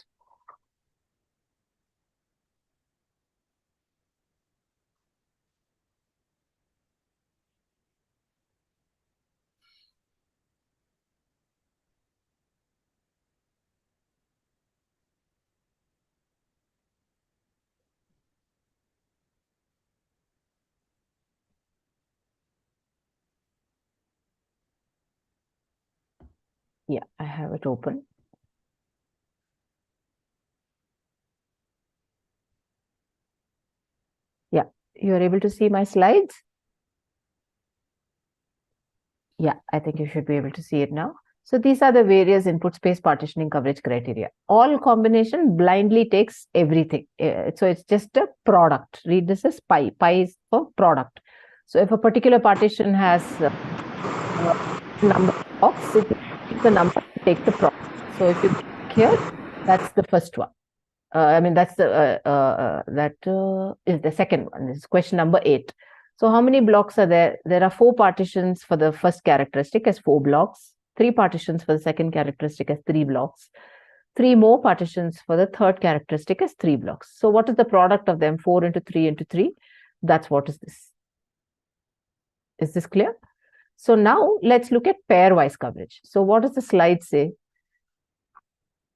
Yeah, I have it open. Yeah, you are able to see my slides? Yeah, I think you should be able to see it now. So these are the various input space partitioning coverage criteria. All combination blindly takes everything. So it's just a product. Read this as pi. Pi is for product. So if a particular partition has a number of blocks, it takes the number to take the product. So if you click here, that's the first one. I mean, that's the is the second one. This is question number 8. So how many blocks are there? There are 4 partitions for the first characteristic as 4 blocks, 3 partitions for the second characteristic as 3 blocks, 3 more partitions for the third characteristic as 3 blocks. So what is the product of them? 4 into 3 into 3. That's what is this. Is this clear? So now let's look at pairwise coverage. So what does the slide say?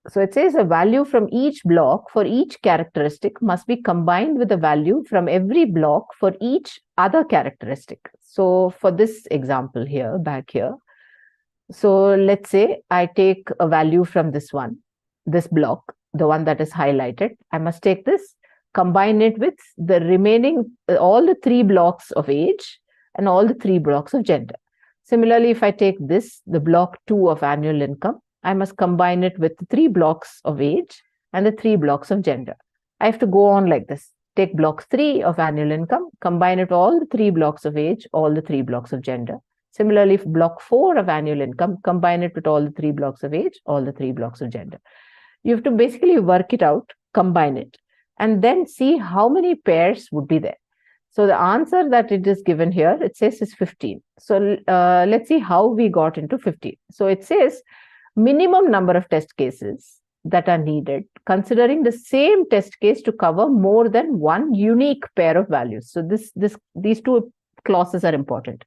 So it says a value from each block for each characteristic must be combined with a value from every block for each other characteristic. So for this example here, back here, so let's say I take a value from this one, this block, the one that is highlighted. I must take this, combine it with the remaining, all the 3 blocks of age and all the 3 blocks of gender. Similarly, if I take this, the block 2 of annual income, I must combine it with the 3 blocks of age and the 3 blocks of gender. I have to go on like this. Take block 3 of annual income, combine it with all the 3 blocks of age, all the 3 blocks of gender. Similarly, if block 4 of annual income, combine it with all the 3 blocks of age, all the 3 blocks of gender. You have to basically work it out, combine it, and then see how many pairs would be there. So the answer that it is given here, it says is 15. So let's see how we got into 15. So it says minimum number of test cases that are needed, considering the same test case to cover more than one unique pair of values. So these 2 clauses are important.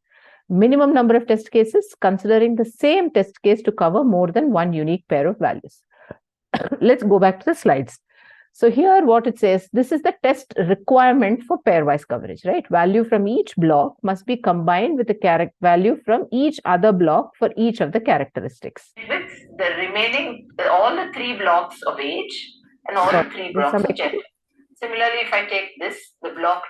Minimum number of test cases, considering the same test case to cover more than one unique pair of values. Let's go back to the slides. So here what it says, this is the test requirement for pairwise coverage, right? Value from each block must be combined with the value from each other block for each of the characteristics. With the remaining, all the 3 blocks of age and all the 3 blocks of gender. Similarly, if I take this, the block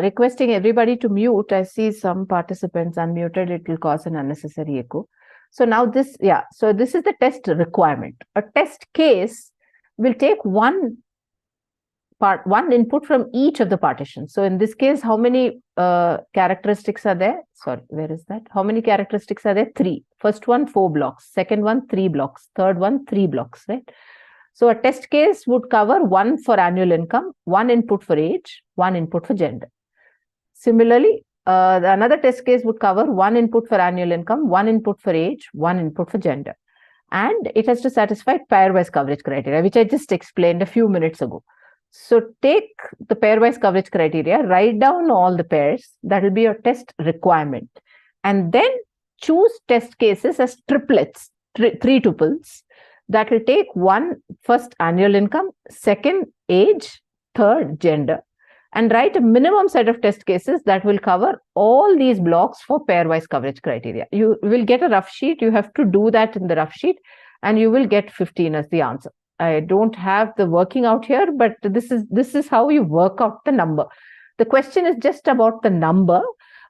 requesting everybody to mute. I see some participants unmuted. It will cause an unnecessary echo. So now this, so this is the test requirement. A test case will take one input from each of the partitions. So in this case, how many characteristics are there? Sorry, where is that? How many characteristics are there? 3. First one, 4 blocks. Second one, 3 blocks. Third one, 3 blocks, right? So a test case would cover 1 for annual income, 1 input for age, 1 input for gender. Similarly, another test case would cover 1 input for annual income, 1 input for age, 1 input for gender. And it has to satisfy pairwise coverage criteria, which I just explained a few minutes ago. So take the pairwise coverage criteria, write down all the pairs. That will be your test requirement. And then choose test cases as triplets, 3 tuples. That will take 1 first annual income, 2nd age, 3rd gender, and write a minimum set of test cases that will cover all these blocks for pairwise coverage criteria. You will get a rough sheet. You have to do that in the rough sheet, and you will get 15 as the answer. I don't have the working out here, but this is how you work out the number. The question is just about the number,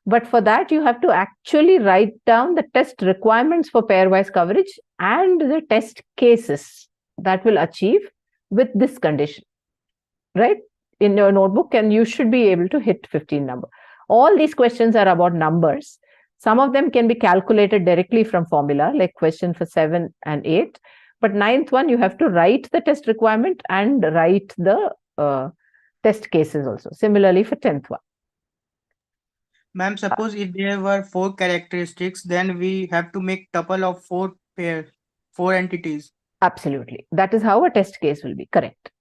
but for that you have to actually write down the test requirements for pairwise coverage and the test cases that will achieve with this condition, right? In your notebook, and you should be able to hit 15 number. All these questions are about numbers. Some of them can be calculated directly from formula, like question for 7 and 8. But 9th one, you have to write the test requirement and write the test cases also. Similarly for 10th one. Ma'am, suppose if there were 4 characteristics, then we have to make tuple of 4 pairs, 4 entities. Absolutely. That is how a test case will be. Correct.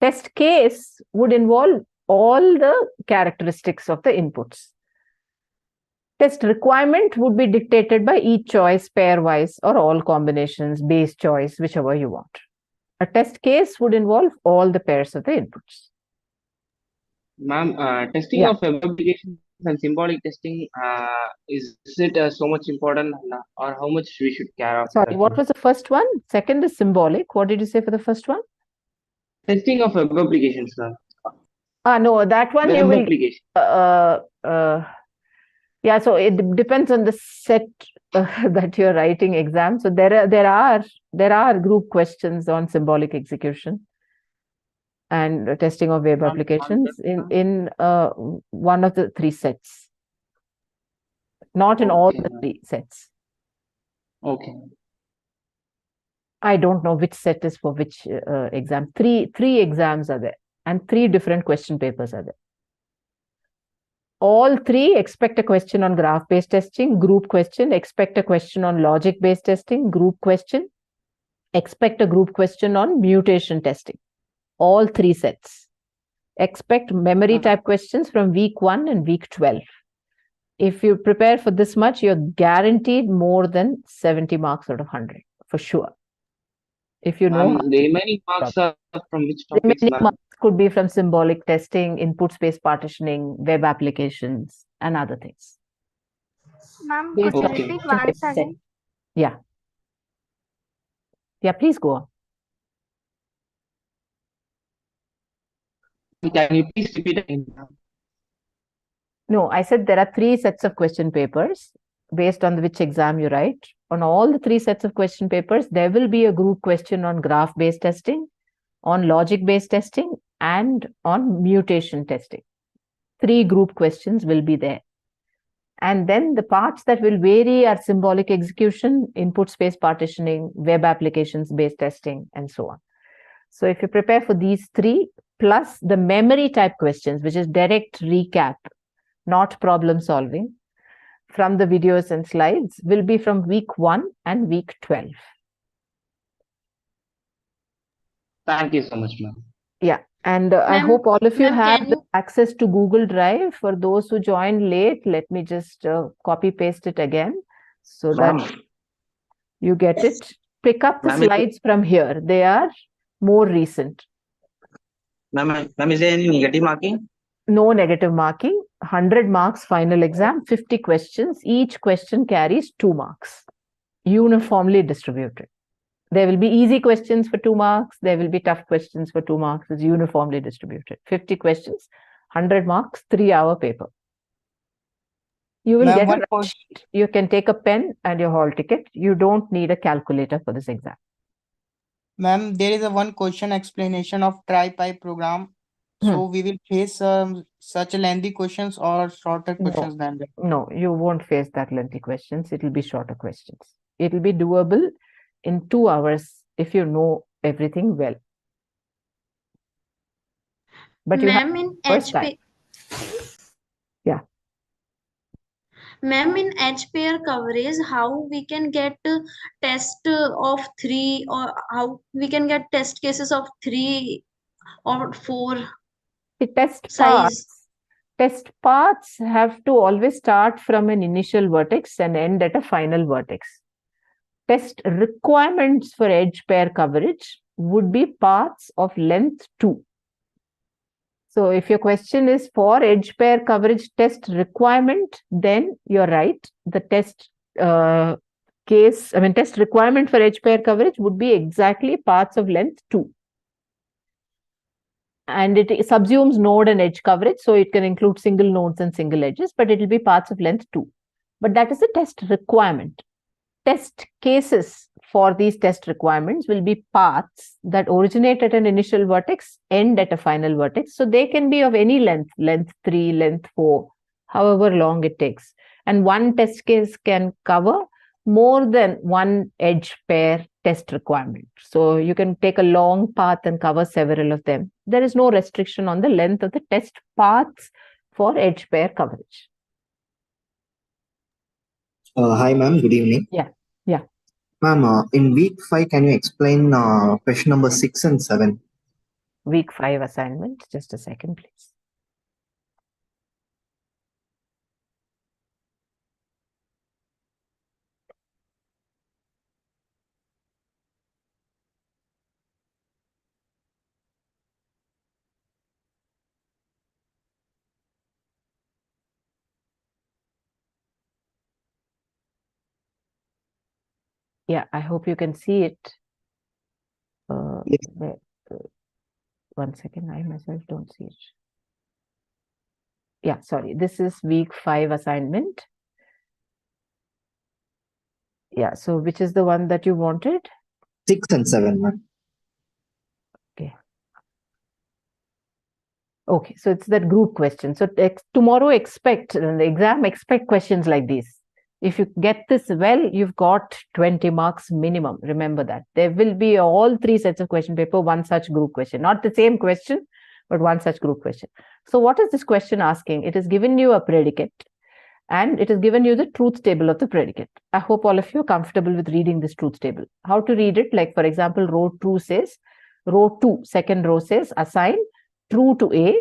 Test case would involve all the characteristics of the inputs. Test requirement would be dictated by each choice, pairwise, or all combinations, base choice, whichever you want. A test case would involve all the pairs of the inputs. Ma'am, testing of web applications and symbolic testing, is it so much important, or how much we should care of? Sorry, what was the first one? Second is symbolic. What did you say for the first one? Testing of web applications, sir. No, that one web you will. Application. Yeah, so it depends on the set that you're writing exam. So there are group questions on symbolic execution and testing of web applications in one of the 3 sets, not in all the 3 sets. Okay. I don't know which set is for which exam. Three exams are there, and 3 different question papers are there. All 3 expect a question on graph-based testing, group question, expect a question on logic-based testing, group question, expect a group question on mutation testing. All 3 sets. Expect memory type questions from week 1 and week 12. If you prepare for this much, you're guaranteed more than 70 marks out of 100, for sure. If you know. The remaining marks are from which topics, ma'am? Could be from symbolic testing, input-space partitioning, web applications, and other things. Ma'am, could you repeat once again? Yeah. Yeah, please go on. Can you please repeat again? No, I said there are 3 sets of question papers based on which exam you write. On all the 3 sets of question papers, there will be a group question on graph-based testing, on logic-based testing, and on mutation testing. 3 group questions will be there. And then the parts that will vary are symbolic execution, input space partitioning, web applications based testing, and so on. So if you prepare for these 3, plus the memory type questions, which is direct recap, not problem solving, from the videos and slides, will be from week 1 and week 12. Thank you so much, ma'am. Yeah. And I hope all of you have access to Google Drive. For those who joined late, let me just copy paste it again so that you get it. Pick up the slides from here. They are more recent. Ma'am, is there any negative marking? No negative marking. 100 marks final exam, 50 questions. Each question carries 2 marks, uniformly distributed. There will be easy questions for 2 marks. There will be tough questions for 2 marks. It's uniformly distributed. 50 questions, 100 marks, 3-hour paper. You will get a run sheet. You can take a pen and your hall ticket. You don't need a calculator for this exam. Ma'am, there is a one question explanation of TryPy program. So we will face such lengthy questions or shorter questions than that? No, you won't face that lengthy questions. It will be shorter questions. It will be doable in 2 hours if you know everything well. But you have in first time. Yeah. Ma'am, in H-pair coverage, how we can get test of 3, or how we can get test cases of 3 or 4? The test paths have to always start from an initial vertex and end at a final vertex. Test requirements for edge pair coverage would be paths of length 2. So if your question is for edge pair coverage test requirement, then you're right. The test case, I mean, test requirement for edge pair coverage would be exactly parts of length 2. And it subsumes node and edge coverage, so it can include single nodes and single edges, but it will be parts of length 2. But that is a test requirement. Test cases for these test requirements will be paths that originate at an initial vertex, end at a final vertex. So they can be of any length, length 3, length 4, however long it takes. And one test case can cover more than one edge pair test requirement. So you can take a long path and cover several of them. There is no restriction on the length of the test paths for edge pair coverage. Hi, ma'am. Good evening. Yeah. Yeah. Ma'am, in week 5, can you explain question number 6 and 7? Week 5 assignment. Just a second, please. Yeah, I hope you can see it. Yes. One second, I myself don't see it. Yeah, sorry. This is week 5 assignment. Yeah, so which is the one that you wanted? 6 and 7, ma'am. Okay. Okay, so it's that group question. So tomorrow expect, in the exam, expect questions like these. If you get this well, you've got 20 marks minimum. Remember that. There will be all 3 sets of question paper, one such group question. Not the same question, but one such group question. So what is this question asking? It has given you a predicate and it has given you the truth table of the predicate. I hope all of you are comfortable with reading this truth table. How to read it? Like, for example, row 2 says, row 2, second row says, assign true to A,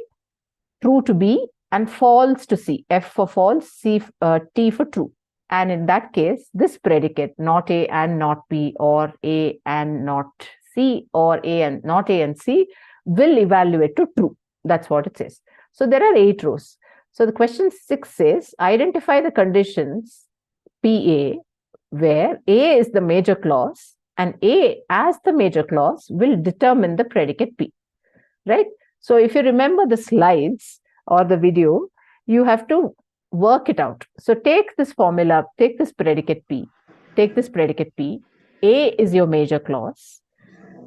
true to B, and false to C. F for false, T for true. And in that case, this predicate, not A and not B, or A and not C, or A and not A and C, will evaluate to true. That's what it says. So there are 8 rows. So the question 6 says, identify the conditions PA, where A is the major clause, and A as the major clause will determine the predicate P. Right? So if you remember the slides or the video, you have to work it out. So take this formula, take this predicate P, take this predicate P. A is your major clause.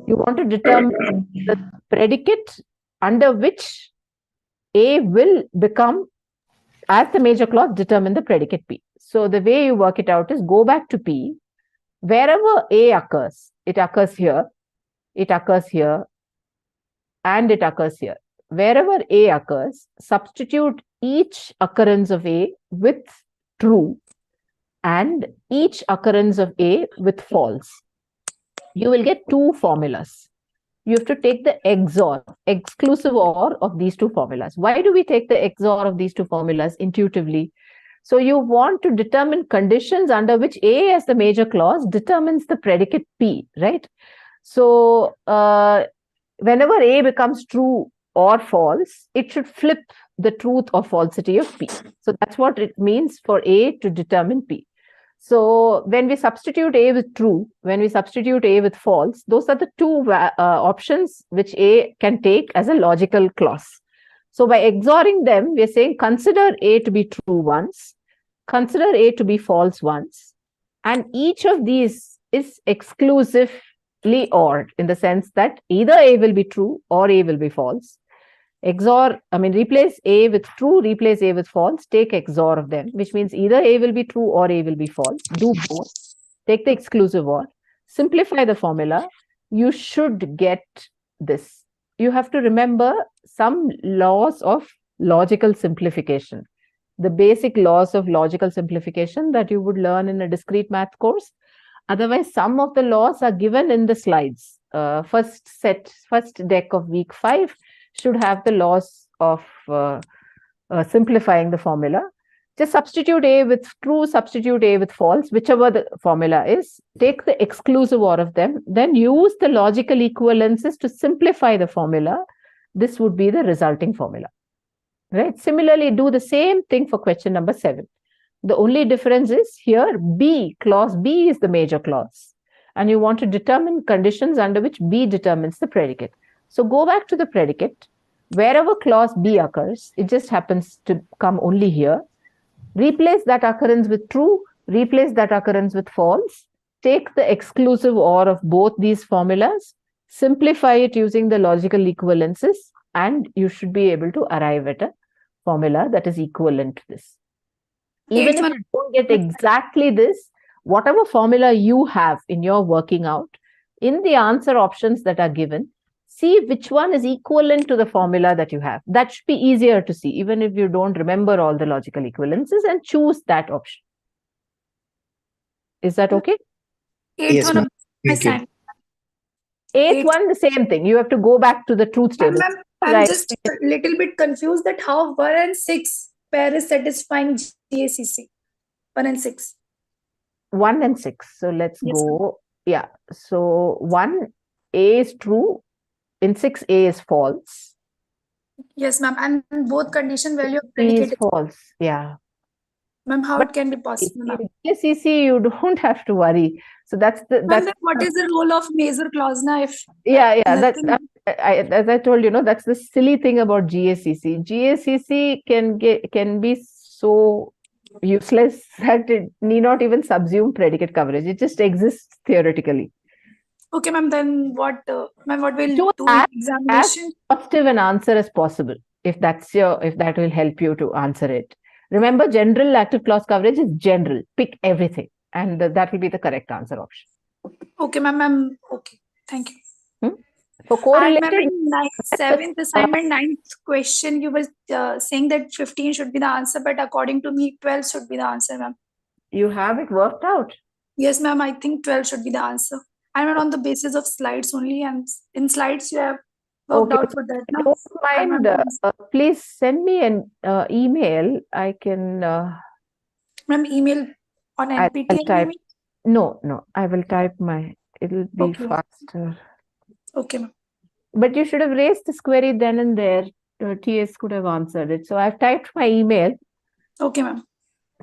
You want to determine the predicate under which A will become, as the major clause, determine the predicate P. So the way you work it out is go back to P. Wherever A occurs, it occurs here, it occurs here, and it occurs here. Wherever A occurs, substitute each occurrence of A with true and each occurrence of A with false. You will get 2 formulas. You have to take the XOR, exclusive OR of these 2 formulas. Why do we take the XOR of these 2 formulas intuitively? So you want to determine conditions under which A as the major clause determines the predicate P, right? So whenever A becomes true or false, it should flip the truth or falsity of P. So that's what it means for A to determine P. So when we substitute A with true, when we substitute A with false, those are the 2 options which A can take as a logical clause. So by XORing them, we are saying consider A to be true once, consider A to be false once, and each of these is exclusively ORed in the sense that either A will be true or A will be false. Replace A with true, replace A with false, take XOR of them, which means either A will be true or A will be false. Do both. Take the exclusive OR. Simplify the formula. You should get this. You have to remember some laws of logical simplification. The basic laws of logical simplification that you would learn in a discrete math course. Otherwise, some of the laws are given in the slides. First deck of week 5 should have the laws of simplifying the formula. Just substitute A with true, substitute A with false, whichever the formula is. Take the exclusive OR of them, then use the logical equivalences to simplify the formula. This would be the resulting formula. Right? Similarly, do the same thing for question number 7. The only difference is here B, clause B is the major clause. And you want to determine conditions under which B determines the predicate. So go back to the predicate. Wherever clause B occurs, it just happens to come only here. Replace that occurrence with true, replace that occurrence with false. Take the exclusive OR of both these formulas, simplify it using the logical equivalences, and you should be able to arrive at a formula that is equivalent to this. Even if you don't get exactly this, whatever formula you have in your working out, in the answer options that are given, see which one is equivalent to the formula that you have. That should be easier to see, even if you don't remember all the logical equivalences, and choose that option. Is that okay? Yes, ma'am. Thank you. Eighth one, the same thing. You have to go back to the truth table. I'm just a little bit confused that how 1 and 6 pair is satisfying GACC. 1 and 6. 1 and 6. So let's go. Yeah. So 1, A is true. In 6, A is false. Yes, ma'am. And both condition value of B predicate is false. Yeah. Ma'am, how it can be possible? GACC, you don't have to worry. So that's the. Ma'am, then what is the role of major clause now? If As I told you, that's the silly thing about GACC. GACC can be so useless that it need not even subsume predicate coverage. It just exists theoretically. Okay, ma'am. Then what? Ma'am, what will do examination? As positive an answer as possible. If that will help you to answer it. Remember, general active clause coverage is general. Pick everything, and that will be the correct answer option. Okay, ma'am. Okay, thank you. For correlated, seventh assignment, 9th question, you were saying that 15 should be the answer, but according to me, 12 should be the answer, ma'am. You have it worked out? Yes, ma'am. I think 12 should be the answer. I'm on the basis of slides only, and in slides you have worked out for that. Now. Don't mind. Please send me an email. I can. Ma'am, email on NPTEL? No. I will type my. It'll be faster. Okay, ma'am. But you should have raised this query then and there. TS could have answered it. So I've typed my email. Okay, ma'am.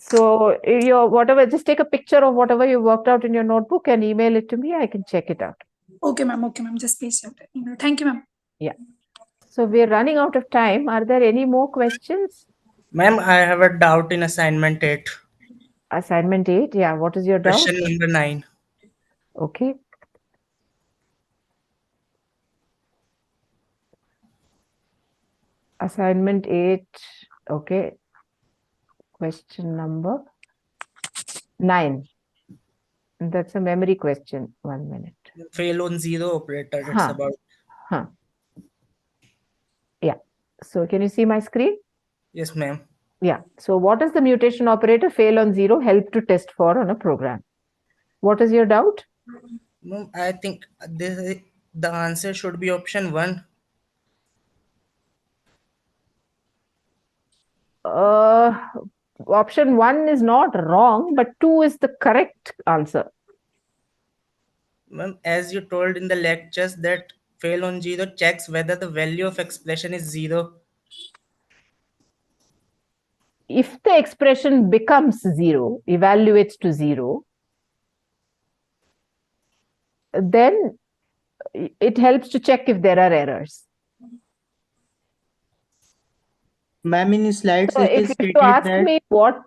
So just take a picture of whatever you worked out in your notebook and email it to me. I can check it out. Okay, ma'am. Okay, ma'am. Just please send the email. Thank you, ma'am. Yeah. So we're running out of time. Are there any more questions? Ma'am, I have a doubt in assignment 8. Assignment 8? Yeah. What is your doubt? Question number 9. Okay. Assignment 8. Okay. Question number 9. That's a memory question. 1 minute. Fail on 0 operator. It's about. Yeah. So can you see my screen? Yes, ma'am. Yeah. So what does the mutation operator fail on 0 help to test for on a program? What is your doubt? Ma'am, I think the answer should be option 1. Option 1 is not wrong, but 2 is the correct answer. Ma'am, as you told in the lectures that fail on 0 checks whether the value of expression is 0. If the expression becomes 0, evaluates to 0, then it helps to check if there are errors. Ma'am, in slides so if you ask me what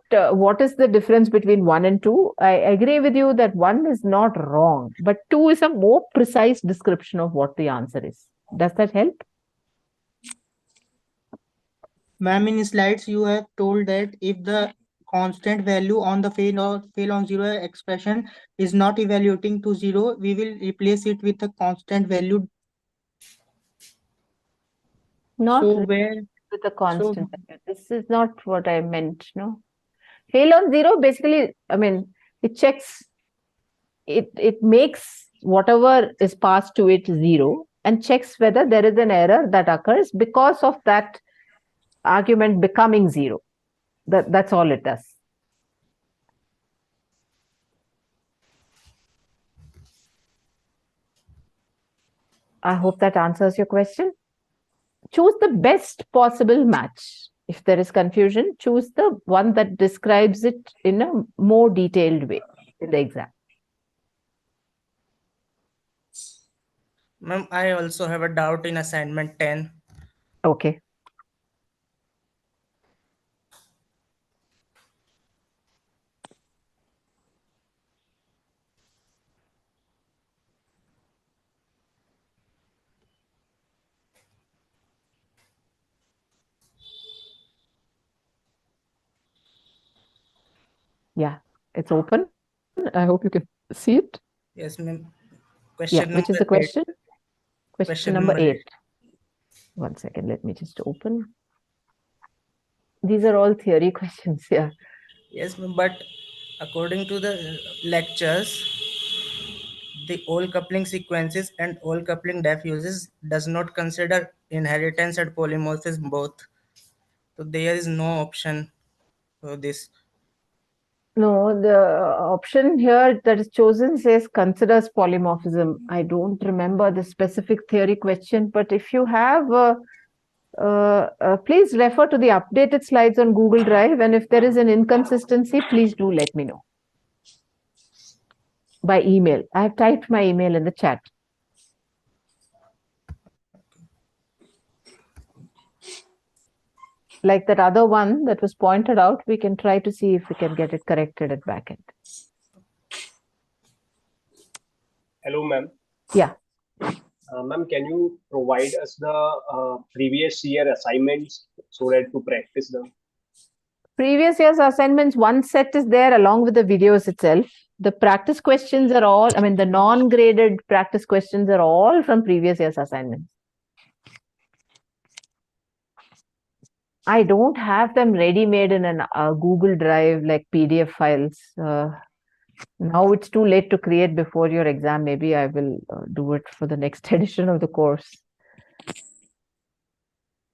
is the difference between 1 and 2, I agree with you that 1 is not wrong, but 2 is a more precise description of what the answer is. Does that help? Ma'am, in slides you have told that if the constant value on the fail on 0 expression is not evaluating to 0, we will replace it with a constant value. Not so where with a constant value. This is not what I meant. No, fail on 0 basically, I mean, it checks, it makes whatever is passed to it 0 and checks whether there is an error that occurs because of that argument becoming 0. That's all it does. I hope that answers your question. Choose the best possible match. If there is confusion, choose the one that describes it in a more detailed way in the exam. Ma'am, I also have a doubt in assignment 10. Okay. Yeah, it's open. I hope you can see it. Yes, ma'am. Yeah, which is the question? Question number 8. 8. 1 second, let me just open. These are all theory questions, yeah. Yes, ma'am, but according to the lectures, the all coupling sequences and all coupling diffuses does not consider inheritance and polymorphism both. So there is no option for this. No, the option here that is chosen says considers polymorphism. I don't remember the specific theory question, but if you have, please refer to the updated slides on Google Drive. And if there is an inconsistency, please do let me know by email. I have typed my email in the chat. Like that other one that was pointed out, we can try to see if we can get it corrected at back end. Hello, ma'am. Yeah. Ma'am, can you provide us the previous year assignments so that to practice them? Previous year's assignments, one set is there along with the videos itself. The practice questions are all, I mean, the non-graded practice questions are all from previous year's assignments. I don't have them ready-made in a Google Drive like PDF files. Now it's too late to create before your exam. Maybe I will do it for the next edition of the course.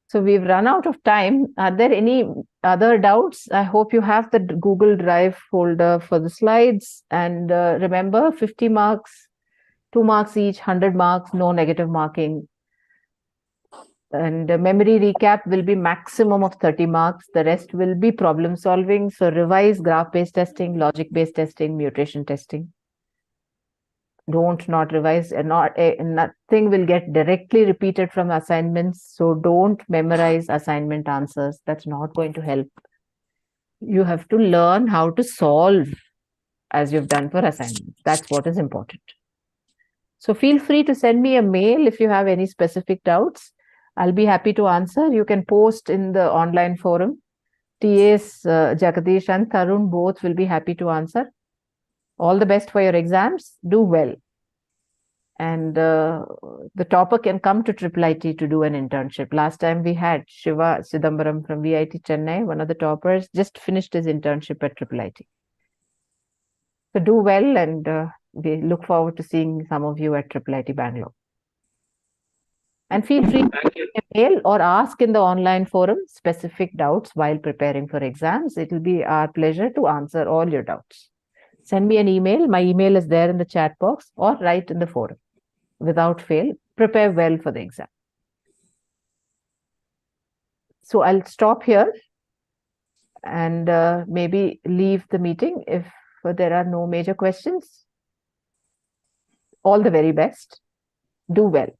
So we've run out of time. Are there any other doubts? I hope you have the Google Drive folder for the slides. And remember, 50 marks, 2 marks each, 100 marks, no negative marking. And the memory recap will be maximum of 30 marks. The rest will be problem solving. So revise graph-based testing, logic-based testing, mutation testing. Don't not revise. Nothing will get directly repeated from assignments. So don't memorize assignment answers. That's not going to help. You have to learn how to solve as you've done for assignments. That's what is important. So feel free to send me a mail if you have any specific doubts. I'll be happy to answer. You can post in the online forum. TAs, Jagadish and Tarun both will be happy to answer. All the best for your exams. Do well. And the topper can come to IIIT to do an internship. Last time we had Shiva Chidambaram from VIT Chennai, one of the toppers, just finished his internship at IIIT. So do well, and we look forward to seeing some of you at IIIT Bangalore. And feel free to mail or ask in the online forum specific doubts while preparing for exams. It will be our pleasure to answer all your doubts. Send me an email. My email is there in the chat box, or write in the forum. Without fail, prepare well for the exam. So I'll stop here and maybe leave the meeting if there are no major questions. All the very best. Do well.